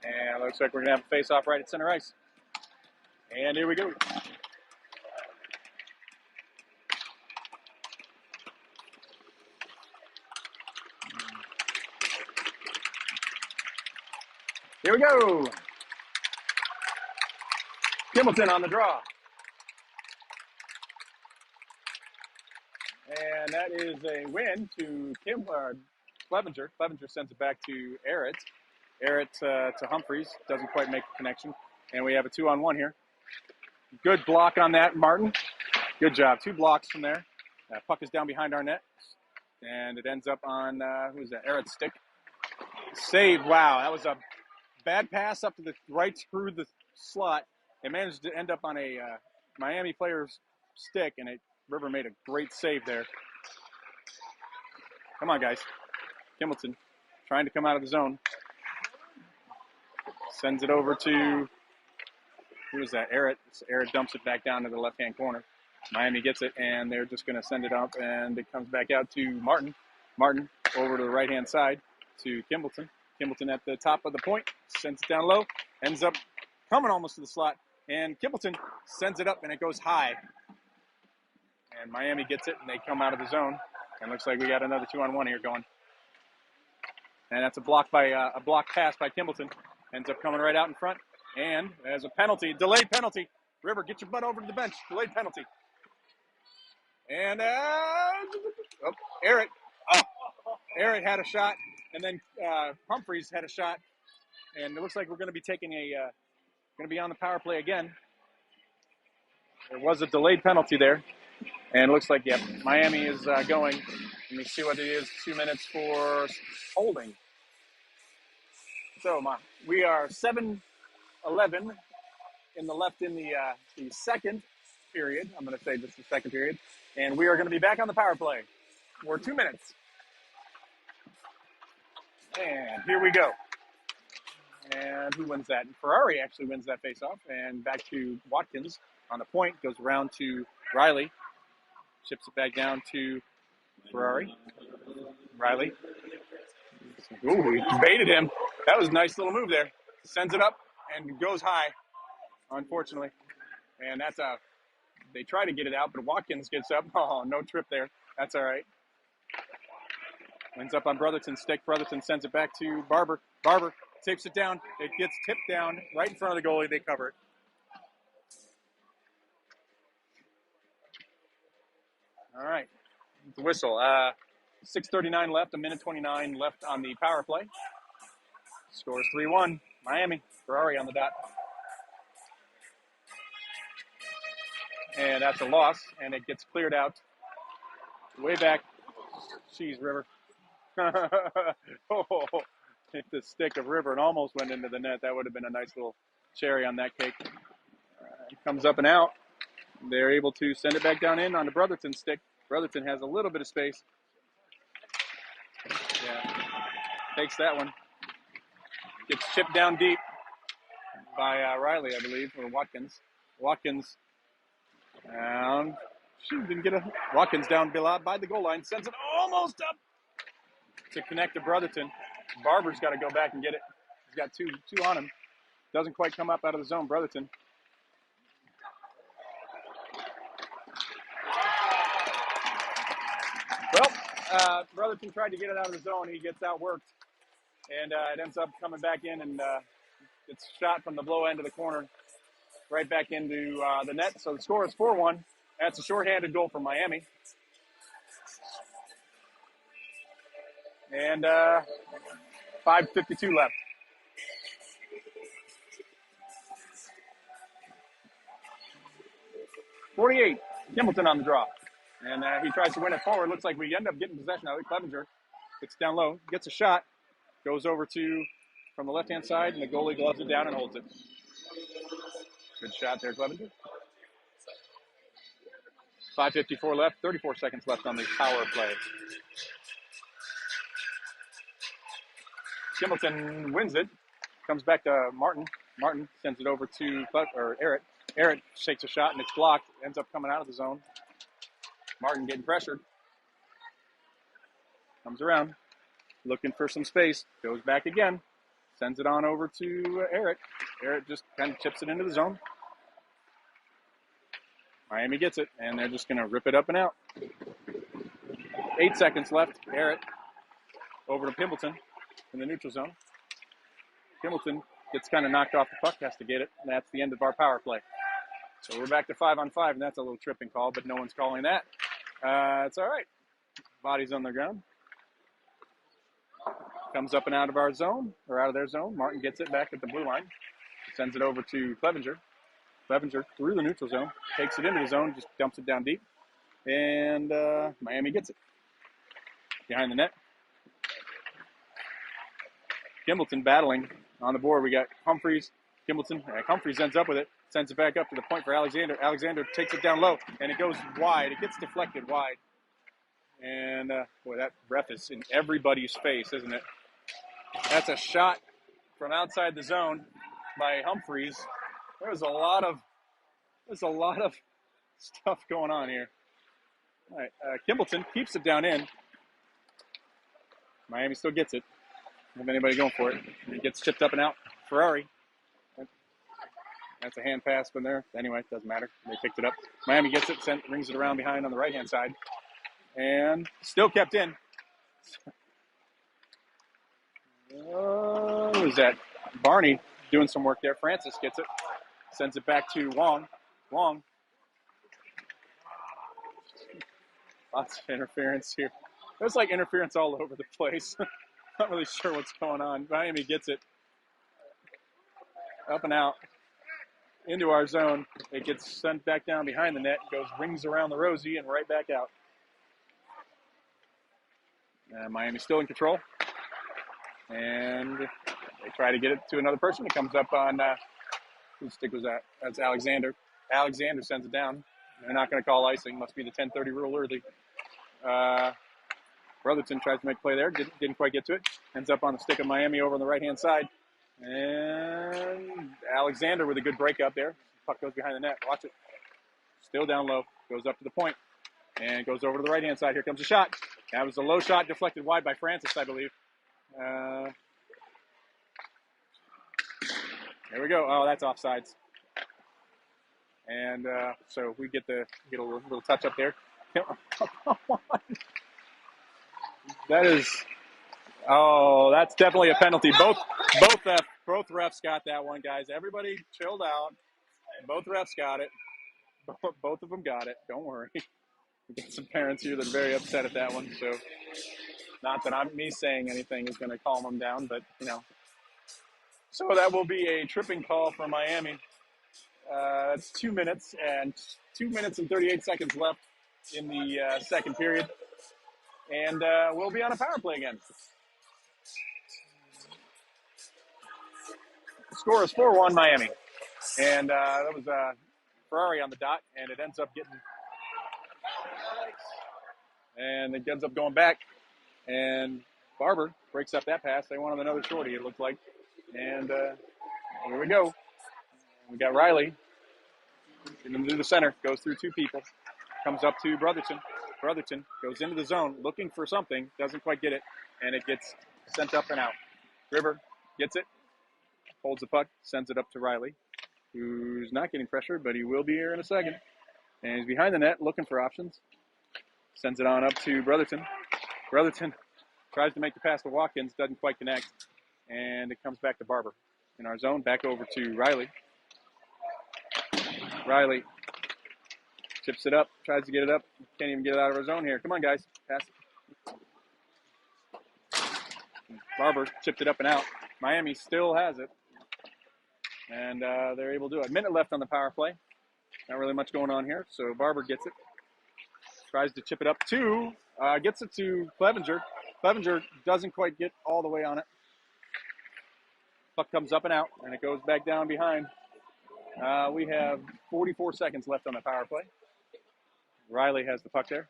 And it looks like we're going to have a face-off right at center ice. And here we go. Here we go. Kimbleton on the draw. And that is a win to Clevenger. Clevenger sends it back to Arrett. Arrett to Humphreys. Doesn't quite make the connection. And we have a 2-on-1 here. Good block on that, Martin. Good job. 2 blocks from there. Puck is down behind our net. And it ends up on, who's that? Arrett's stick. Save. Wow. That was a bad pass up to the right through the slot. It managed to end up on a Miami player's stick, and River made a great save there. Come on, guys. Kimbleton trying to come out of the zone. Sends it over to, who is that? Arrett. Arrett dumps it back down to the left-hand corner. Miami gets it, and they're just going to send it up, and it comes back out to Martin. Martin over to the right-hand side to Kimbleton. Kimbleton at the top of the point, sends it down low, ends up coming almost to the slot, and Kimbleton sends it up, and it goes high. And Miami gets it, and they come out of the zone. And looks like we got another 2-on-1 here going. And that's a block pass by Kimbleton. Ends up coming right out in front. And as a penalty, delayed penalty. River, get your butt over to the bench. Delayed penalty. And Arrett. Oh, Arrett had a shot, and then Humphreys had a shot. And it looks like we're going to be taking going to be on the power play again. There was a delayed penalty there. And it looks like, yep, Miami is going. Let me see what it is. 2 minutes for holding. So we are 7-11 in the second period. I'm going to say just the second period. And we are going to be back on the power play for 2 minutes. And here we go. And who wins that? Ferrari actually wins that faceoff. And back to Watkins on the point. Goes around to Riley. Chips it back down to Ferrari. Riley. Ooh, he baited him. That was a nice little move there. Sends it up and goes high, unfortunately. And they try to get it out, but Watkins gets up. Oh, no trip there. That's all right. Ends up on Brotherton's stick. Brotherton sends it back to Barber. Barber tips it down. It gets tipped down right in front of the goalie. They cover it. All right. The whistle. 6:39 left, 1:29 left on the power play. Scores 3-1. Miami. Ferrari on the dot. And that's a loss, and it gets cleared out. Way back. Jeez, River. Oh, hit the stick of River and almost went into the net. That would have been a nice little cherry on that cake. Comes up and out. They're able to send it back down in on the Brotherton stick. Brotherton has a little bit of space. Yeah, takes that one. Gets chipped down deep by Riley, I believe, or Watkins. Watkins down Shoot, didn't get a. Watkins down by the goal line. Sends it almost up to connect to Brotherton. Barber's got to go back and get it. He's got two on him. Doesn't quite come up out of the zone, Brotherton. Well, Brotherton tried to get it out of the zone. He gets outworked. And it ends up coming back in, and it's shot from the blow end of the corner right back into the net. So the score is 4-1. That's a shorthanded goal for Miami. And 5:52 left. .48, Kimbleton on the draw. And he tries to win it forward. Looks like we end up getting possession of it. Clevenger gets down low, gets a shot, goes over to from the left-hand side, and the goalie gloves it down and holds it. Good shot there, Clevenger. 5:54 left, 34 seconds left on the power play. Kimbleton wins it, comes back to Martin. Martin sends it over to Eric. Eric shakes a shot, and it's blocked. Ends up coming out of the zone. Martin getting pressured. Comes around, looking for some space. Goes back again. Sends it on over to Eric. Eric just kind of chips it into the zone. Miami gets it, and they're just going to rip it up and out. 8 seconds left. Eric over to Kimbleton in the neutral zone. Kimbleton gets kind of knocked off the puck, has to get it, and that's the end of our power play. So we're back to 5-on-5, and that's a little tripping call, but no one's calling that. It's all right. Body's on the ground. Comes up and out of our zone, or out of their zone. Martin gets it back at the blue line. Sends it over to Clevenger. Clevenger through the neutral zone. Takes it into the zone, just dumps it down deep. And Miami gets it. Behind the net. Kimbleton battling on the board. We got Humphreys. Kimbleton. Humphreys ends up with it. Sends it back up to the point for Alexander. Alexander takes it down low, and it goes wide. It gets deflected wide. And, boy, that ref is in everybody's face, isn't it? That's a shot from outside the zone by Humphreys. There's a lot of stuff going on here. All right, Kimbleton keeps it down in. Miami still gets it. Don't have anybody going for it. It gets chipped up and out. Ferrari. That's a hand pass from there. Anyway, it doesn't matter. They picked it up. Miami gets it, rings it around behind on the right-hand side. And still kept in. What was that? Barney doing some work there. Francis gets it. Sends it back to Wong. Wong. Lots of interference here. There's like interference all over the place. Not really sure what's going on. Miami gets it. Up and out. Into our zone. It gets sent back down behind the net. Goes rings around the rosy and right back out. Miami's still in control. And they try to get it to another person. It comes up on, whose stick was that? That's Alexander. Alexander sends it down. They're not going to call icing. Must be the 10:30 rule early. Brotherton tries to make a play there. Didn't quite get to it. Ends up on the stick of Miami over on the right-hand side. And Alexander with a good break up there. Puck goes behind the net. Watch it. Still down low. Goes up to the point. And goes over to the right-hand side. Here comes a shot. That was a low shot deflected wide by Francis, I believe. There we go. Oh, that's offsides. And so we get a little touch up there. That's definitely a penalty. Both refs got that one, guys. Everybody chilled out. Both refs got it. Both of them got it. Don't worry. We got some parents here that are very upset at that one. So, not that me saying anything is going to calm them down, but So that will be a tripping call for Miami. That's 2 minutes and 38 seconds left in the second period, and we'll be on a power play again. The score is 4-1 Miami, and that was Ferrari on the dot, and it ends up going back, and Barber breaks up that pass. They wanted another shorty, it looked like, and here we go. We got Riley getting him through the center, goes through two people, Comes up to Brotherton. Brotherton goes into the zone looking for something, doesn't quite get it, and it gets sent up and out. River gets it, holds the puck, sends it up to Riley, who's not getting pressured, but he will be here in a second. And he's behind the net looking for options. Sends it on up to Brotherton. Brotherton tries to make the pass to Watkins, doesn't quite connect, and it comes back to Barber. In our zone, back over to Riley. Riley chips it up, tries to get it up. Can't even get it out of our zone here. Come on, guys. Pass it. Barber chipped it up and out. Miami still has it. And they're able to do it. A minute left on the power play. Not really much going on here. So Barber gets it. Tries to chip it up to, gets it to Clevenger. Clevenger doesn't quite get all the way on it. Puck comes up and out, and it goes back down behind. We have 44 seconds left on the power play. Riley has the puck there.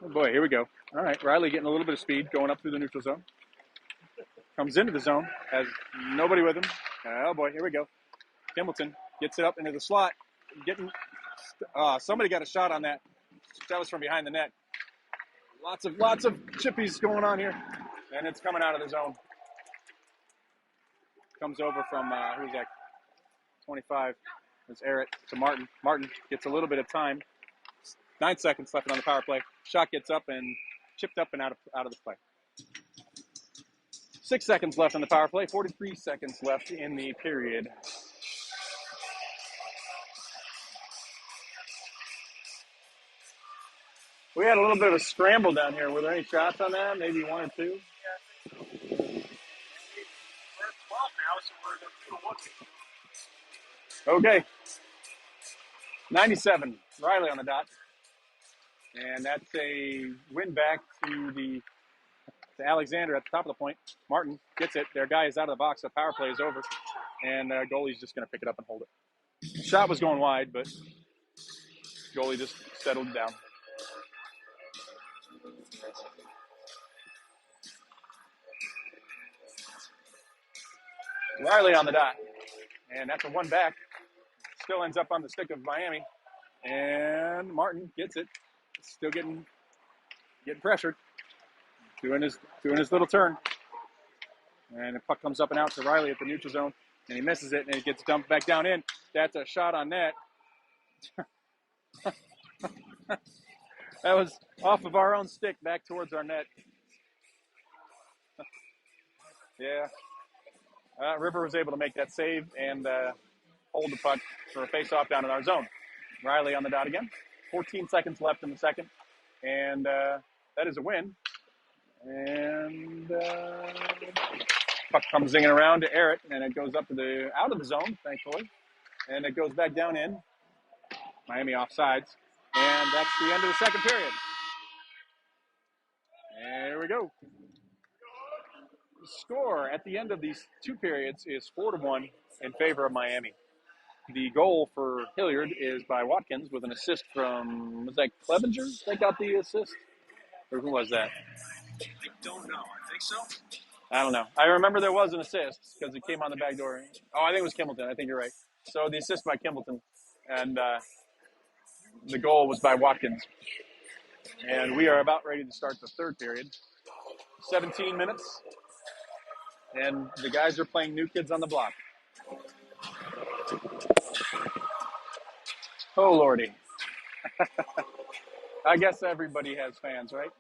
Oh boy, here we go. All right, Riley getting a little bit of speed, going up through the neutral zone. Comes into the zone, has nobody with him. Oh boy, here we go. Kimbleton gets it up into the slot. Somebody got a shot on that. That was from behind the net. Lots of chippies going on here, and it's coming out of the zone. Comes over from who's that? 25. It's Eric to Martin. Martin gets a little bit of time. 9 seconds left on the power play. Shot gets up and chipped up and out of the play. 6 seconds left on the power play. 43 seconds left in the period. We had a little bit of a scramble down here. Were there any shots on that? Maybe one or two? Yeah, we're at 12 now, so we're at 2-1. Okay. 97. Riley on the dot. And that's a win back to Alexander at the top of the point. Martin gets it. Their guy is out of the box. The power play is over. And goalie's just going to pick it up and hold it. Shot was going wide, but goalie just settled down. Riley on the dot. And that's a one back. Still ends up on the stick of Miami. And Martin gets it. Still getting pressured. Doing his little turn. And the puck comes up and out to Riley at the neutral zone. And he misses it, and it gets dumped back down in. That's a shot on net. That was off of our own stick back towards our net. Yeah. River was able to make that save and hold the puck for a face-off down in our zone. Riley on the dot again. 14 seconds left in the second. And that is a win. And puck comes zinging around to Eric, and it goes up to out of the zone, thankfully. And it goes back down in. Miami offsides. And that's the end of the second period. And here we go. The score at the end of these two periods is 4-1 in favor of Miami. The goal for Hilliard is by Watkins with an assist from, was that Clevenger that got the assist? Or who was that? I don't know. I think so. I don't know. I remember there was an assist because it came on the back door. Oh, I think it was Kimbleton. I think you're right. So the assist by Kimbleton. And the goal was by Watkins. And we are about ready to start the third period. 17 minutes. And the guys are playing New Kids on the Block. Oh, Lordy. I guess everybody has fans, right?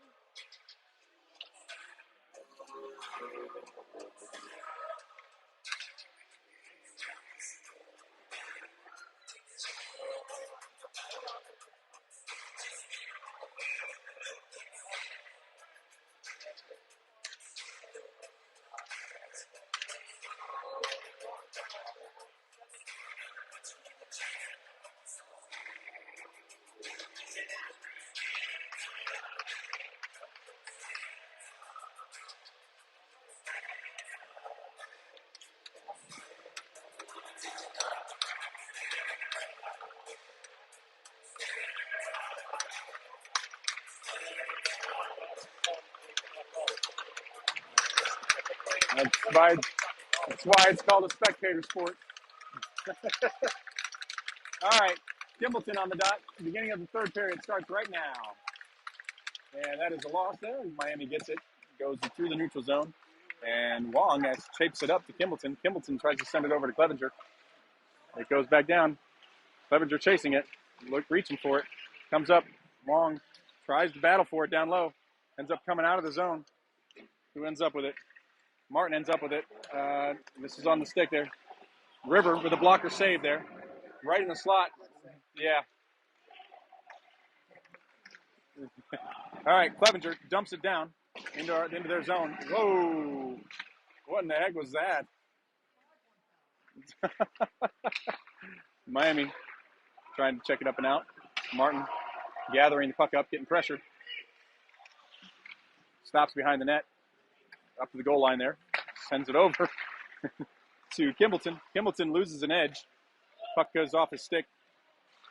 That's why it's called a spectator sport. All right. Kimbleton on the dot. Beginning of the third period starts right now. And that is a loss there. Miami gets it, goes through the neutral zone. And Wong shapes it up to Kimbleton. Kimbleton tries to send it over to Clevenger. It goes back down. Clevenger chasing it, reaching for it. Comes up. Wong tries to battle for it down low. Ends up coming out of the zone. Who ends up with it? Martin ends up with it. This is on the stick there. River with a blocker save there. Right in the slot. Yeah. All right, Clevenger dumps it down into their zone. Whoa. What in the heck was that? Miami trying to check it up and out. Martin gathering the puck up, getting pressured. Stops behind the net. Up to the goal line there. Sends it over to Kimbleton. Kimbleton loses an edge. Puck goes off his stick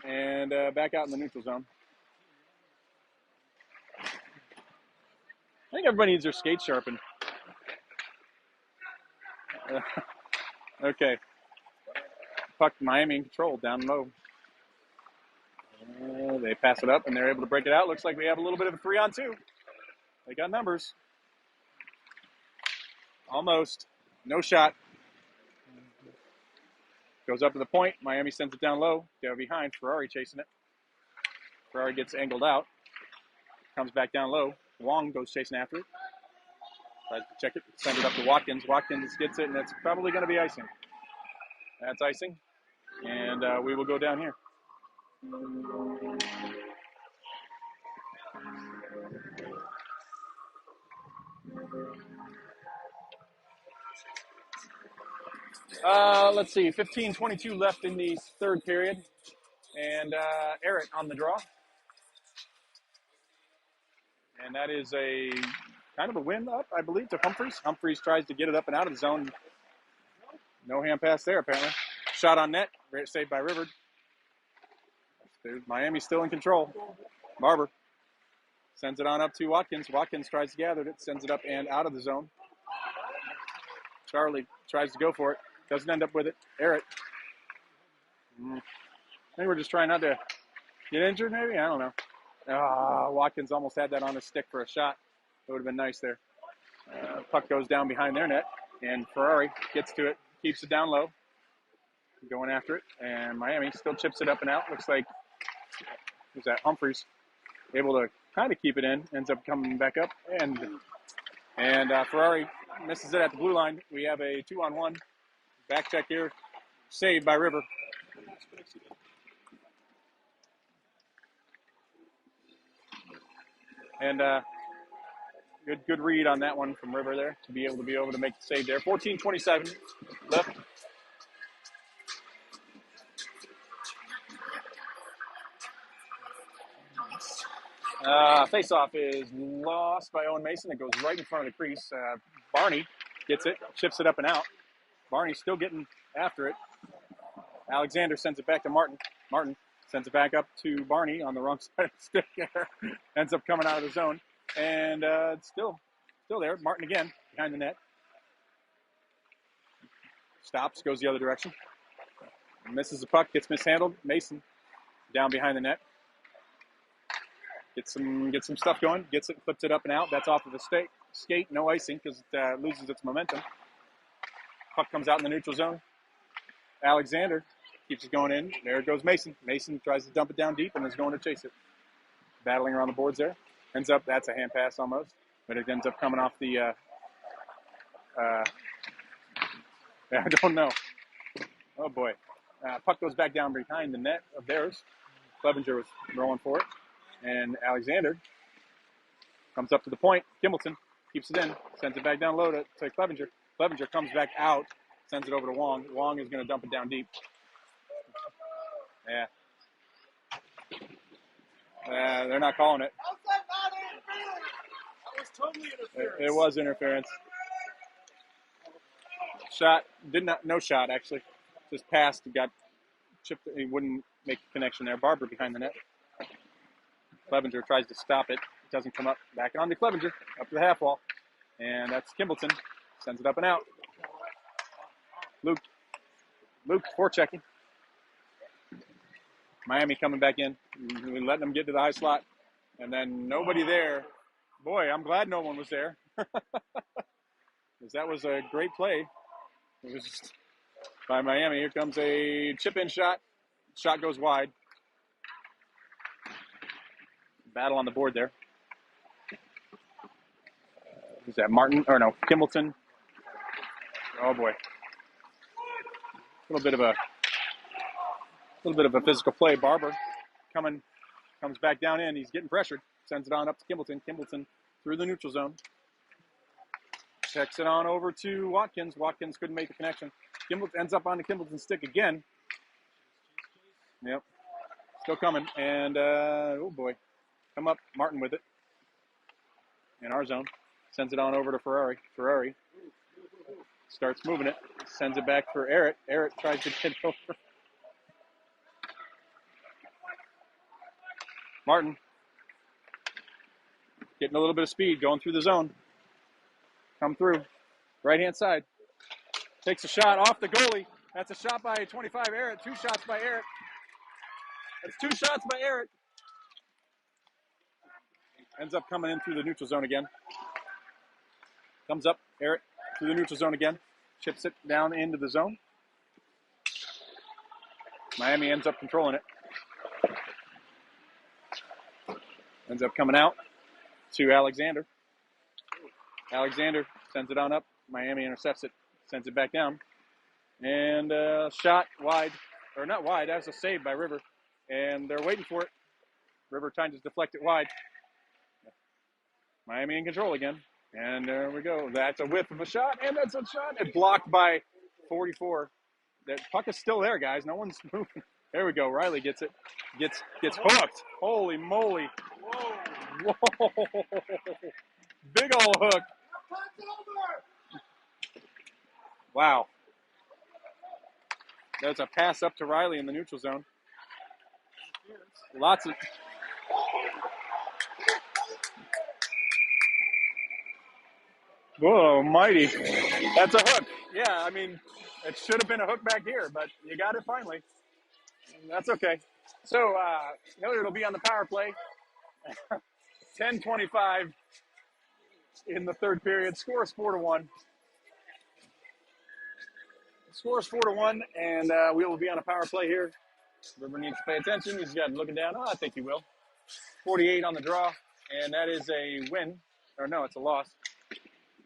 and back out in the neutral zone. I think everybody needs their skates sharpened. Okay. Puck Miami in control down low. They pass it up and they're able to break it out. Looks like we have a little bit of a 3-on-2. They got numbers. Almost. No shot. Goes up to the point. Miami sends it down low. They're behind. Ferrari chasing it. Ferrari gets angled out. Comes back down low. Wong goes chasing after it. Tries to check it. Send it up to Watkins. Watkins gets it, and it's probably going to be icing. That's icing. And we will go down here. Let's see. 15:22 left in the third period. And Eric on the draw. And that is a kind of a win up, I believe, to Humphreys. Humphreys tries to get it up and out of the zone. No hand pass there, apparently. Shot on net. Great save by Rivard. Miami's still in control. Barber sends it on up to Watkins. Watkins tries to gather it, sends it up and out of the zone. Charlie tries to go for it. Doesn't end up with it. Eric. I think we're just trying not to get injured, maybe? I don't know. Watkins almost had that on his stick for a shot. It would have been nice there. Puck goes down behind their net, and Ferrari gets to it, keeps it down low, going after it, and Miami still chips it up and out. Looks like, who's that? Humphreys able to kind of keep it in, ends up coming back up, and Ferrari misses it at the blue line. We have a 2-on-1. Back check here, saved by River. And good read on that one from River there to be able to make the save there. 14:27 left. Face-off is lost by Owen Mason. It goes right in front of the crease. Barney gets it, chips it up and out. Barney's still getting after it. Alexander sends it back to Martin. Martin sends it back up to Barney on the wrong side of the stick there. Ends up coming out of the zone. And it's still there. Martin again, behind the net. Stops, goes the other direction. Misses the puck, gets mishandled. Mason down behind the net. Gets some stuff going. Gets it, flips it up and out. That's off of a skate. No icing because it loses its momentum. Puck comes out in the neutral zone. Alexander keeps it going in. There goes Mason. Mason tries to dump it down deep and is going to chase it. Battling around the boards there. Ends up, that's a hand pass almost. But it ends up coming off the, I don't know. Oh boy. Puck goes back down behind the net of theirs. Clevenger was rolling for it. And Alexander comes up to the point. Kimbleton keeps it in. Sends it back down low to Clevenger. Clevenger comes back out. Sends it over to Wong. Wong is going to dump it down deep. Yeah. They're not calling it. That was totally interference. It was interference. Shot, no shot actually. Just passed, got chipped. He wouldn't make the connection there. Barber behind the net. Clevenger tries to stop it. It doesn't come up. Back on to Clevenger, up to the half wall. And that's Kimbleton. Sends it up and out. Luke forechecking. Miami coming back in. We're letting them get to the high slot. And then nobody there. Boy, I'm glad no one was there. Because that was a great play. It was just by Miami. Here comes a chip-in shot. Shot goes wide. Battle on the board there. Who's that? Martin? Or no, Kimbleton. Oh boy. A little bit of a physical play. Barber comes back down in. He's getting pressured. Sends it on up to Kimbleton. Kimbleton through the neutral zone. Checks it on over to Watkins. Watkins couldn't make the connection. Kimbleton ends up on the Kimbleton stick again. Yep. Still coming. And, oh boy. Come up. Martin with it. In our zone. Sends it on over to Ferrari. Ferrari starts moving it. Sends it back for Eric. Eric tries to get over. Martin. Getting a little bit of speed. Going through the zone. Come through. Right-hand side. Takes a shot off the goalie. That's a shot by 25 Eric. 2 shots by Eric. That's 2 shots by Eric. Ends up coming in through the neutral zone again. Comes up, Eric, through the neutral zone again. Chips it down into the zone. Miami ends up controlling it. Ends up coming out to Alexander. Alexander sends it on up. Miami intercepts it. Sends it back down. And shot wide. Or not wide. That was a save by River. And they're waiting for it. River trying to deflect it wide. Miami in control again. And there we go. That's a whiff of a shot. And that's a shot. And blocked by 44. That puck is still there, guys. No one's moving. There we go. Riley gets it. Gets hooked. Holy moly. Whoa. Big old hook. Wow. That's a pass up to Riley in the neutral zone. Lots of... Whoa, mighty. That's a hook. Yeah, I mean, it should have been a hook back here, but you got it finally. That's okay. So, Hilliard will be on the power play. 10:25 in the third period. Score is 4-1. Score is 4-1, and we will be on a power play here. River needs to pay attention. He's got looking down. Oh, I think he will. 48 on the draw, and that is a win. Or no, it's a loss.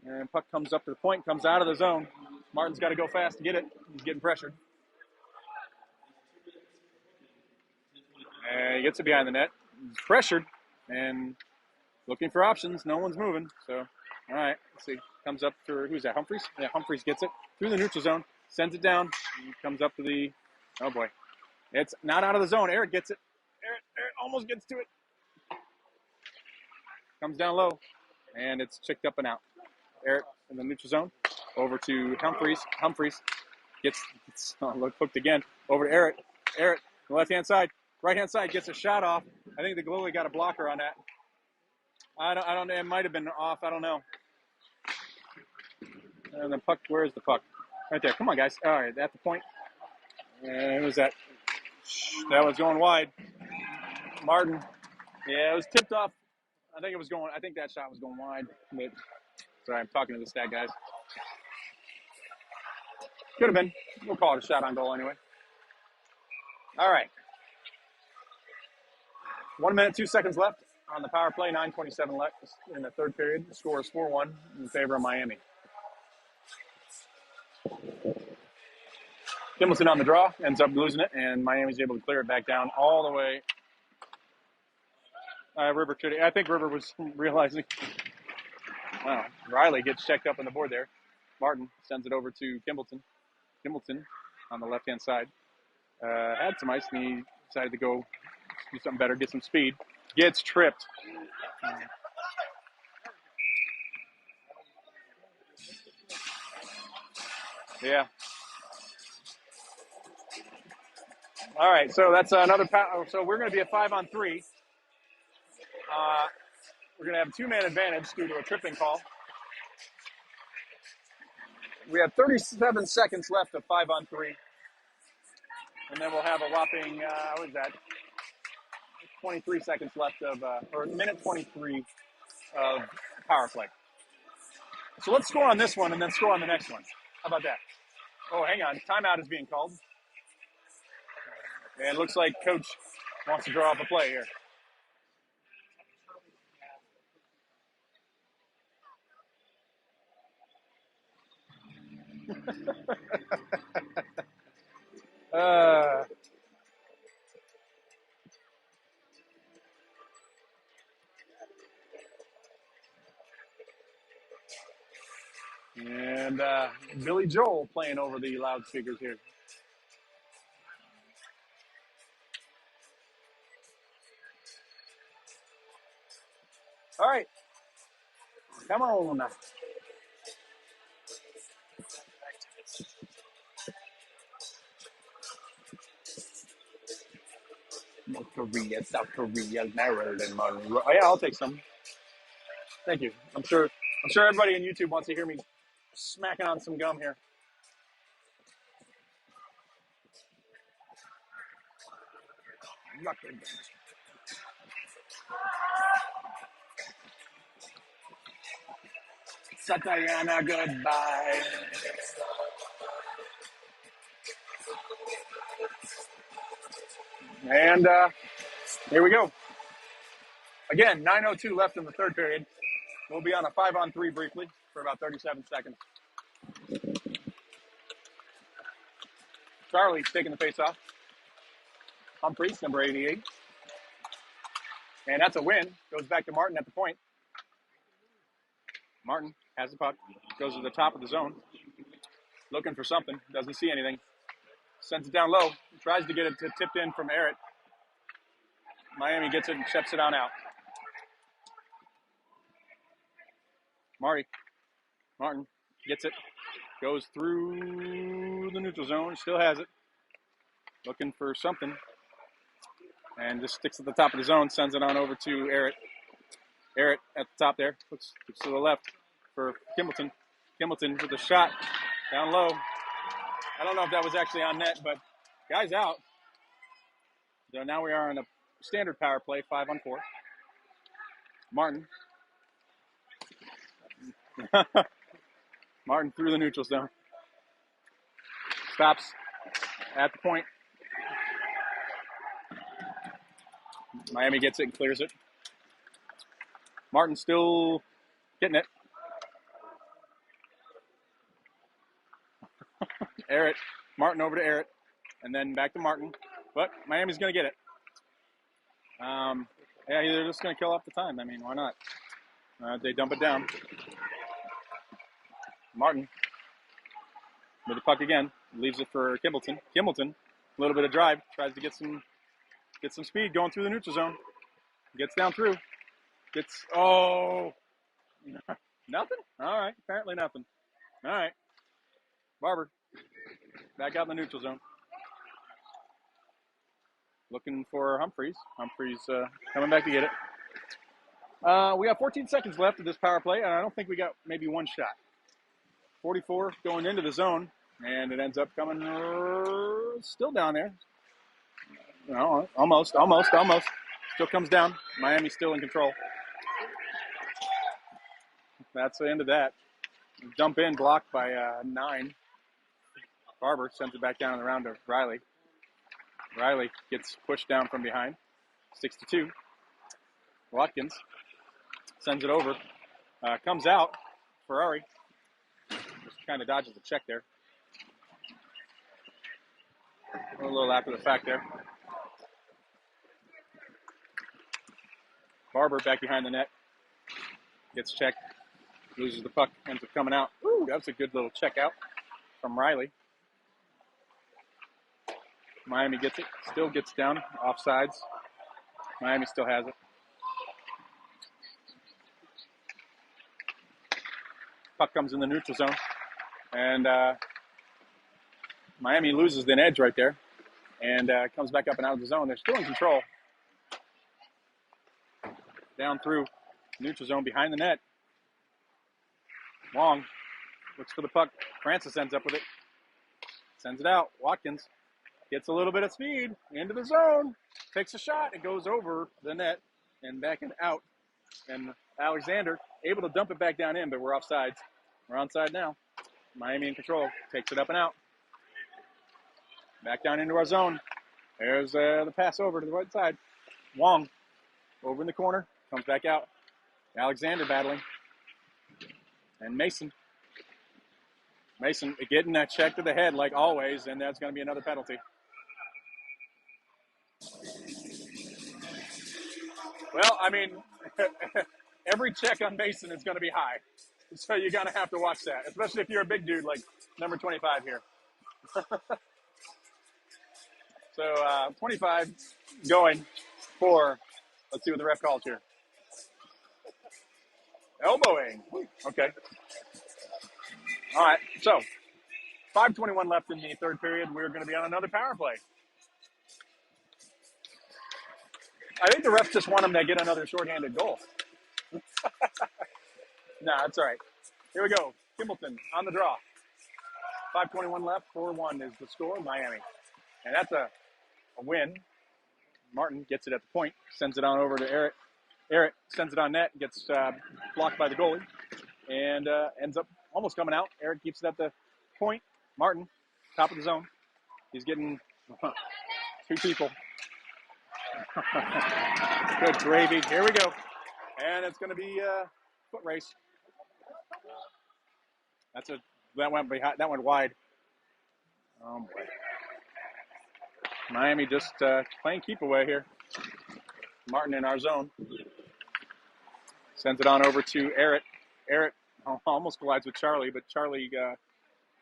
And puck comes up to the point, comes out of the zone. Martin's got to go fast to get it. He's getting pressured. And he gets it behind the net. He's pressured and looking for options. No one's moving. So, all right, let's see. Comes up for, who's that, Humphreys? Yeah, Humphreys gets it through the neutral zone, sends it down. He comes up to the, oh boy. It's not out of the zone. Eric gets it. Eric almost gets to it. Comes down low, and it's checked up and out. Eric in the neutral zone. Over to Humphreys. Humphreys gets hooked again. Over to Eric. Eric, the left-hand side. Right-hand side gets a shot off. I think the goalie got a blocker on that. I don't. It might have been off. I don't know. And the puck, where's the puck? Right there. Come on, guys. All right, at the point. And who was that? That was going wide. Martin. Yeah, it was tipped off. I think that shot was going wide. But, sorry, I'm talking to the stat guys. Could have been. We'll call it a shot on goal anyway. All right. 1 minute, 2 seconds left on the power play. 9:27 left in the third period. The score is 4-1 in favor of Miami. Kimbleton on the draw, ends up losing it, and Miami's able to clear it back down all the way. I think River was realizing. Wow. Riley gets checked up on the board there. Martin sends it over to Kimbleton. Kimbleton on the left-hand side. Had some ice, and he decided to go do something better, get some speed. Gets tripped. Yeah. All right, so that's another so we're going to be at 5-on-3. We're going to have a 2-man advantage due to a tripping call. We have 37 seconds left of 5-on-3. And then we'll have a whopping, what is that, 23 seconds left of, or minute 23 of power play. So let's score on this one and then score on the next one. How about that? Oh, hang on. Timeout is being called. And it looks like Coach wants to draw up a play here. And Billy Joel playing over the loudspeakers here. All right. Come on. North Korea, South Korea, Maryland, Monroe. Oh, yeah, I'll take some. Thank you. I'm sure everybody on YouTube wants to hear me smacking on some gum here. Satayana, goodbye. And here we go. Again, 9:02 left in the third period. We'll be on a 5-on-3 briefly for about 37 seconds. Charlie's taking the face off. Humphreys, number 88. And that's a win. Goes back to Martin at the point. Martin has the puck. Goes to the top of the zone. Looking for something. Doesn't see anything. Sends it down low. Tries to get it tipped in from Eric. Miami gets it and steps it on out. Martin gets it. Goes through the neutral zone. Still has it. Looking for something. And just sticks at the top of the zone. Sends it on over to Eric. Eric at the top there. Looks to the left for Kimbleton. Kimbleton with a shot down low. I don't know if that was actually on net, but guy's out. So now we are on a standard power play, 5-on-4. Martin. Martin through the neutral zone. Stops at the point. Miami gets it and clears it. Martin still getting it. Eric. Martin over to Eric. And then back to Martin. But Miami's going to get it. Yeah, they're just going to kill off the time. I mean, why not? They dump it down. Martin with the puck again. Leaves it for Kimbleton. Kimbleton, a little bit of drive. Tries to get some speed going through the neutral zone. Gets down through. Nothing? All right. Apparently nothing. All right. Barber. Back out in the neutral zone. Looking for Humphreys. Humphreys coming back to get it. We got 14 seconds left of this power play, and I don't think we got maybe one shot. 44 going into the zone, and it ends up coming still down there. No, almost. Still comes down. Miami's still in control. That's the end of that. Dump in, blocked by 9. Barber sends it back down in the round to Riley. Riley gets pushed down from behind. 6-2. Watkins sends it over. Comes out. Ferrari just kind of dodges the check there. A little after the fact there. Barber back behind the net. Gets checked. Loses the puck. Ends up coming out. Ooh, that was a good little check out from Riley. Miami gets it. Still gets down. Offsides. Miami still has it. Puck comes in the neutral zone. And Miami loses an edge right there. And comes back up and out of the zone. They're still in control. Down through neutral zone behind the net. Long looks for the puck. Francis ends up with it. Sends it out. Watkins Gets a little bit of speed into the zone. Takes a shot. It goes over the net and back and out. And Alexander able to dump it back down in, but we're offsides. We're onside now. Miami in control. Takes it up and out. Back down into our zone. There's the pass over to the right side. Wong over in the corner. Comes back out. Alexander battling. And Mason. Mason getting that check to the head like always, and that's going to be another penalty. Well, I mean, every check on Mason is going to be high. So you're going to have to watch that, especially if you're a big dude like number 25 here. So 25 going for, let's see what the ref calls here. Elbowing. Okay. All right. So 5:21 left in the third period. We're going to be on another power play. I think the refs just want him to get another shorthanded goal. Nah, that's all right. Here we go. Kimbleton on the draw. 5:21 left. 4-1 is the score. Miami. And that's a win. Martin gets it at the point. Sends it on over to Eric. Eric sends it on net. Gets blocked by the goalie. And ends up almost coming out. Eric keeps it at the point. Martin, top of the zone. He's getting two people. Good gravy. Here we go. And it's going to be a foot race. That went wide. Oh boy. Miami just playing keep away here. Martin in our zone. Sends it on over to Eric. Eric almost collides with Charlie, but Charlie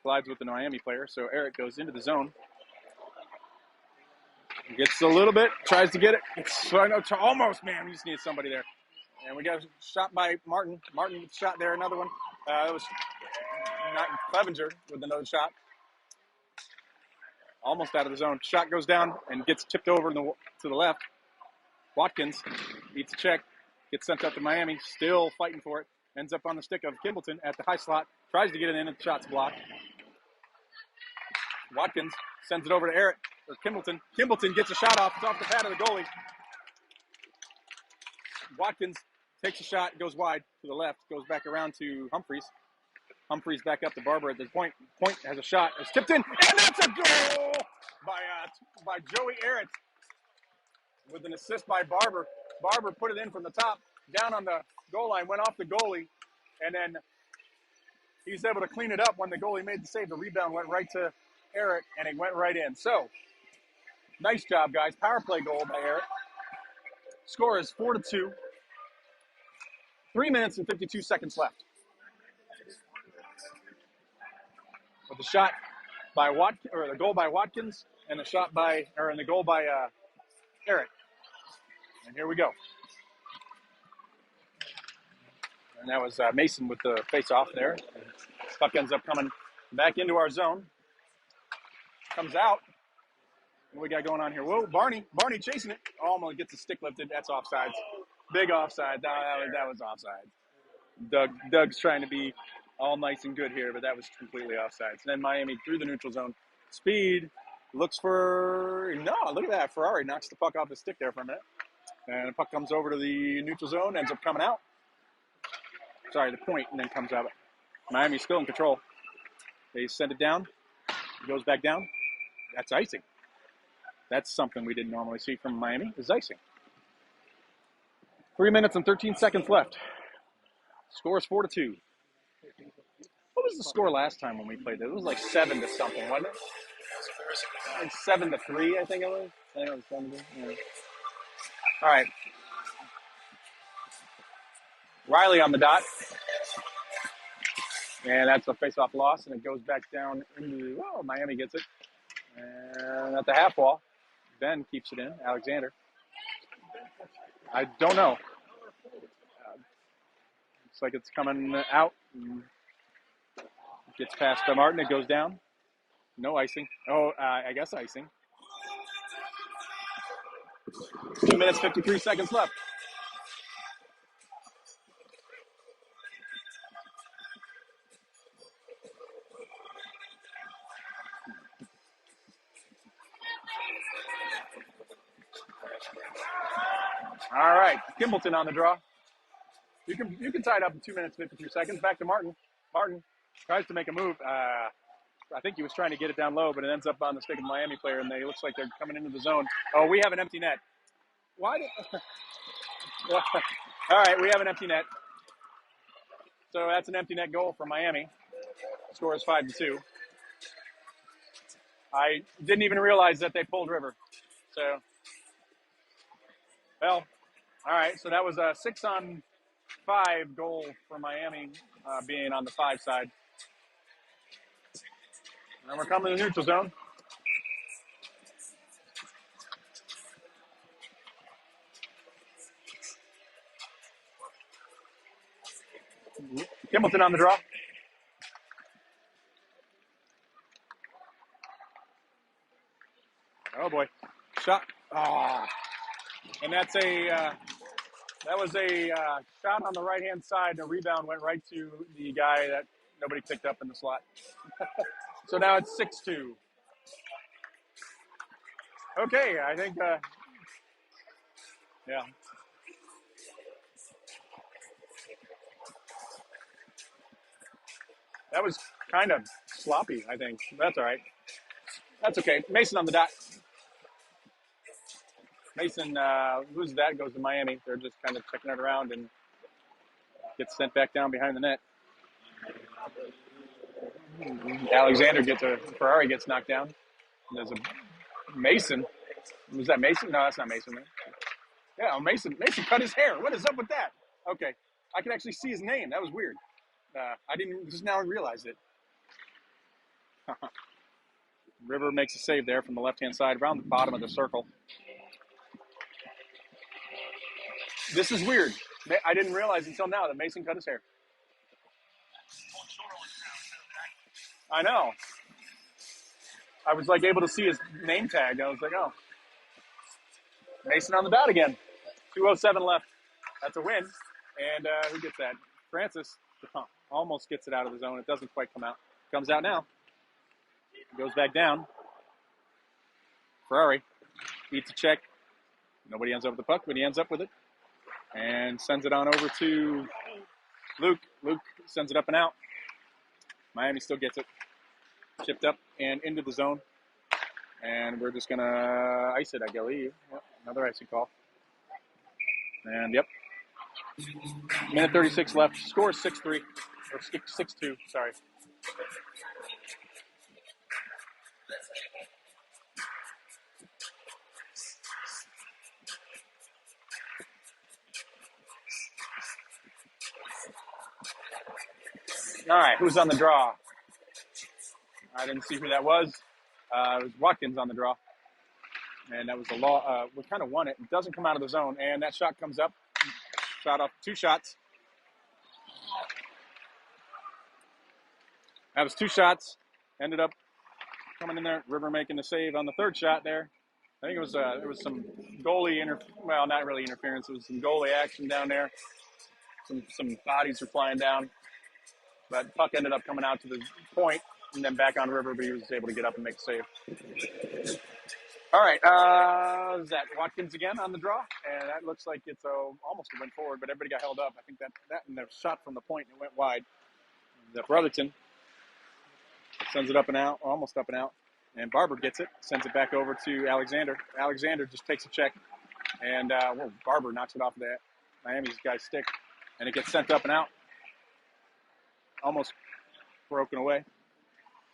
collides with the Miami player. So Eric goes into the zone. Gets a little bit, tries to get it. Almost, man. We just need somebody there. And we got a shot by Martin. Martin with a shot there, another one. It was not Clevenger with another shot. Almost out of the zone. Shot goes down and gets tipped over to the left. Watkins eats a check, gets sent up to Miami, still fighting for it. Ends up on the stick of Kimbleton at the high slot. Tries to get it in, and the shot's blocked. Watkins sends it over to Eric, or Kimbleton. Kimbleton gets a shot off. It's off the pad of the goalie. Watkins takes a shot, goes wide to the left, goes back around to Humphreys. Humphreys back up to Barber at the point. Point has a shot. It's tipped in, and that's a goal by Joey Eric with an assist by Barber. Barber put it in from the top, down on the goal line, went off the goalie, and then he's able to clean it up when the goalie made the save. The rebound went right to Eric, and it went right in. So, nice job, guys. Power play goal by Eric. Score is 4-2. 3 minutes and 52 seconds left. With the shot by the goal by Watkins, and the goal by Eric. And here we go. And that was Mason with the face-off there. Puck ends up coming back into our zone. Comes out. What we got going on here? Whoa, Barney chasing it. Almost gets the stick lifted. That's offsides. Big offside. That was offside. Doug's trying to be all nice and good here, but that was completely offsides. And then Miami through the neutral zone. Speed looks for look at that. Ferrari knocks the puck off his stick there for a minute. And the puck comes over to the neutral zone, ends up coming out. Sorry, the point, and then comes out. Miami's still in control. They send it down. It goes back down. That's icing. That's something we didn't normally see from Miami, is icing. 3 minutes and 13 seconds left. Score is 4-2. What was the score last time when we played this? It was like 7 to something, wasn't it? Like 7-3, I think it was. I think it was 7 to. Yeah. All right. Riley on the dot. And that's a face-off loss, and it goes back down into, Miami gets it. And at the half wall, Ben keeps it in. Alexander. I don't know. Looks like it's coming out. Gets past Martin. It goes down. No icing. I guess icing. 2 minutes, 53 seconds left. Kimbleton on the draw. You can tie it up in 2 minutes, 52 seconds. Back to Martin. Martin tries to make a move. I think he was trying to get it down low, but it ends up on the stick of the Miami player, and it looks like they're coming into the zone. Oh, we have an empty net. Why did... All right, we have an empty net. So that's an empty net goal for Miami. Score is 5-2. I didn't even realize that they pulled River. So, well, all right. So that was a 6-on-5 goal for Miami, being on the 5 side. And we're coming to the neutral zone. Kimbleton on the draw. Oh boy, shot. And that's that was a shot on the right hand side. The rebound went right to the guy that nobody picked up in the slot. So now it's 6-2. Okay, I think yeah. That was kind of sloppy, I think. That's all right. That's okay. Mason on the dot. Mason, loses that, goes to Miami. They're just kind of checking it around and gets sent back down behind the net. Ferrari gets knocked down. There's a Mason. Was that Mason? No, that's not Mason. Yeah, Mason. Mason cut his hair. What is up with that? Okay. I can actually see his name. That was weird. I didn't just now realize it. River makes a save there from the left-hand side around the bottom of the circle. This is weird. I didn't realize until now that Mason cut his hair. I know. I was like able to see his name tag. I was like, oh. Mason on the dot again. 2:07 left. That's a win. And who gets that? Francis almost gets it out of the zone. It doesn't quite come out. Comes out now. Goes back down. Ferrari eats a check. Nobody ends up with the puck, but he ends up with it. And sends it on over to Luke. Luke sends it up and out. Miami still gets it. Chipped up and into the zone. And we're just going to ice it, I believe. Yep, another icing call. And, yep. Minute 36 left. Score is 6-3. Or 6-2, sorry. All right, who's on the draw? I didn't see who that was. It was Watkins on the draw. And that was the law. We kind of won it. It doesn't come out of the zone. And that shot comes up. Shot off 2 shots. That was 2 shots. Ended up coming in there. River making the save on the 3rd shot there. I think it was there was some goalie well, not really interference. It was some goalie action down there. Some bodies were flying down. But puck ended up coming out to the point and then back on River, but he was able to get up and make a save. All right, is that Watkins again on the draw? And that looks like it's almost a win forward, but everybody got held up. I think that and the shot from the point, and it went wide. That Brotherton sends it up and out, almost up and out. And Barber gets it, sends it back over to Alexander. Alexander just takes a check, and Barber knocks it off of that Miami's guy's stick, and it gets sent up and out. Almost broken away.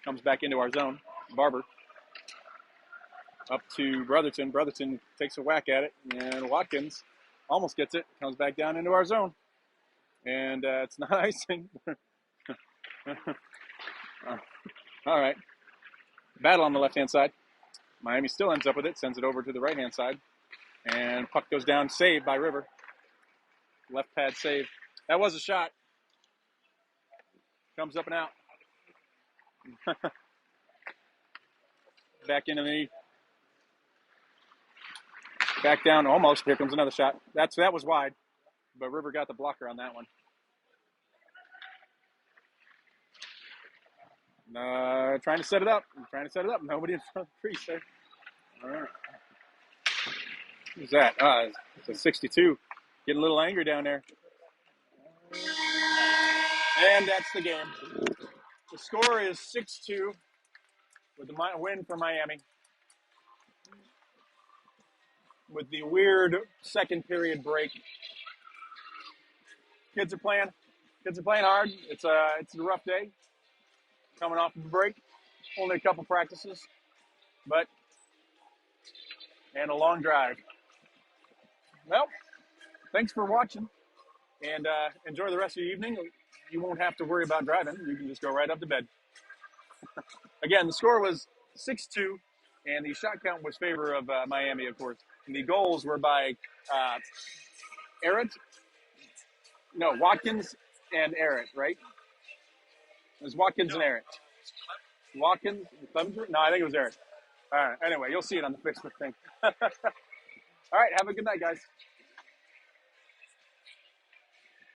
Comes back into our zone. Barber. Up to Brotherton. Brotherton takes a whack at it. And Watkins almost gets it. Comes back down into our zone. And it's not icing. All right. Battle on the left-hand side. Miami still ends up with it. Sends it over to the right-hand side. And puck goes down. Saved by River. Left pad save. That was a shot. Comes up and out. Back into me. Back down almost. Here comes another shot. That was wide, but River got the blocker on that one. Trying to set it up. Nobody in front of the crease there. All right. Who's that? It's a 62. Getting a little angry down there. And that's the game. The score is 6-2 with the win for Miami. With the weird second period break. Kids are playing hard. It's a rough day. Coming off of a break. Only a couple practices. And a long drive. Well, thanks for watching. And enjoy the rest of your evening. You won't have to worry about driving. You can just go right up to bed. Again, the score was 6-2, and the shot count was favor of Miami, of course. And the goals were by Watkins and Arrett, right? It was Watkins and Arrett. Watkins? No, I think it was Arrett. All right. Anyway, you'll see it on the Facebook thing. All right. Have a good night, guys.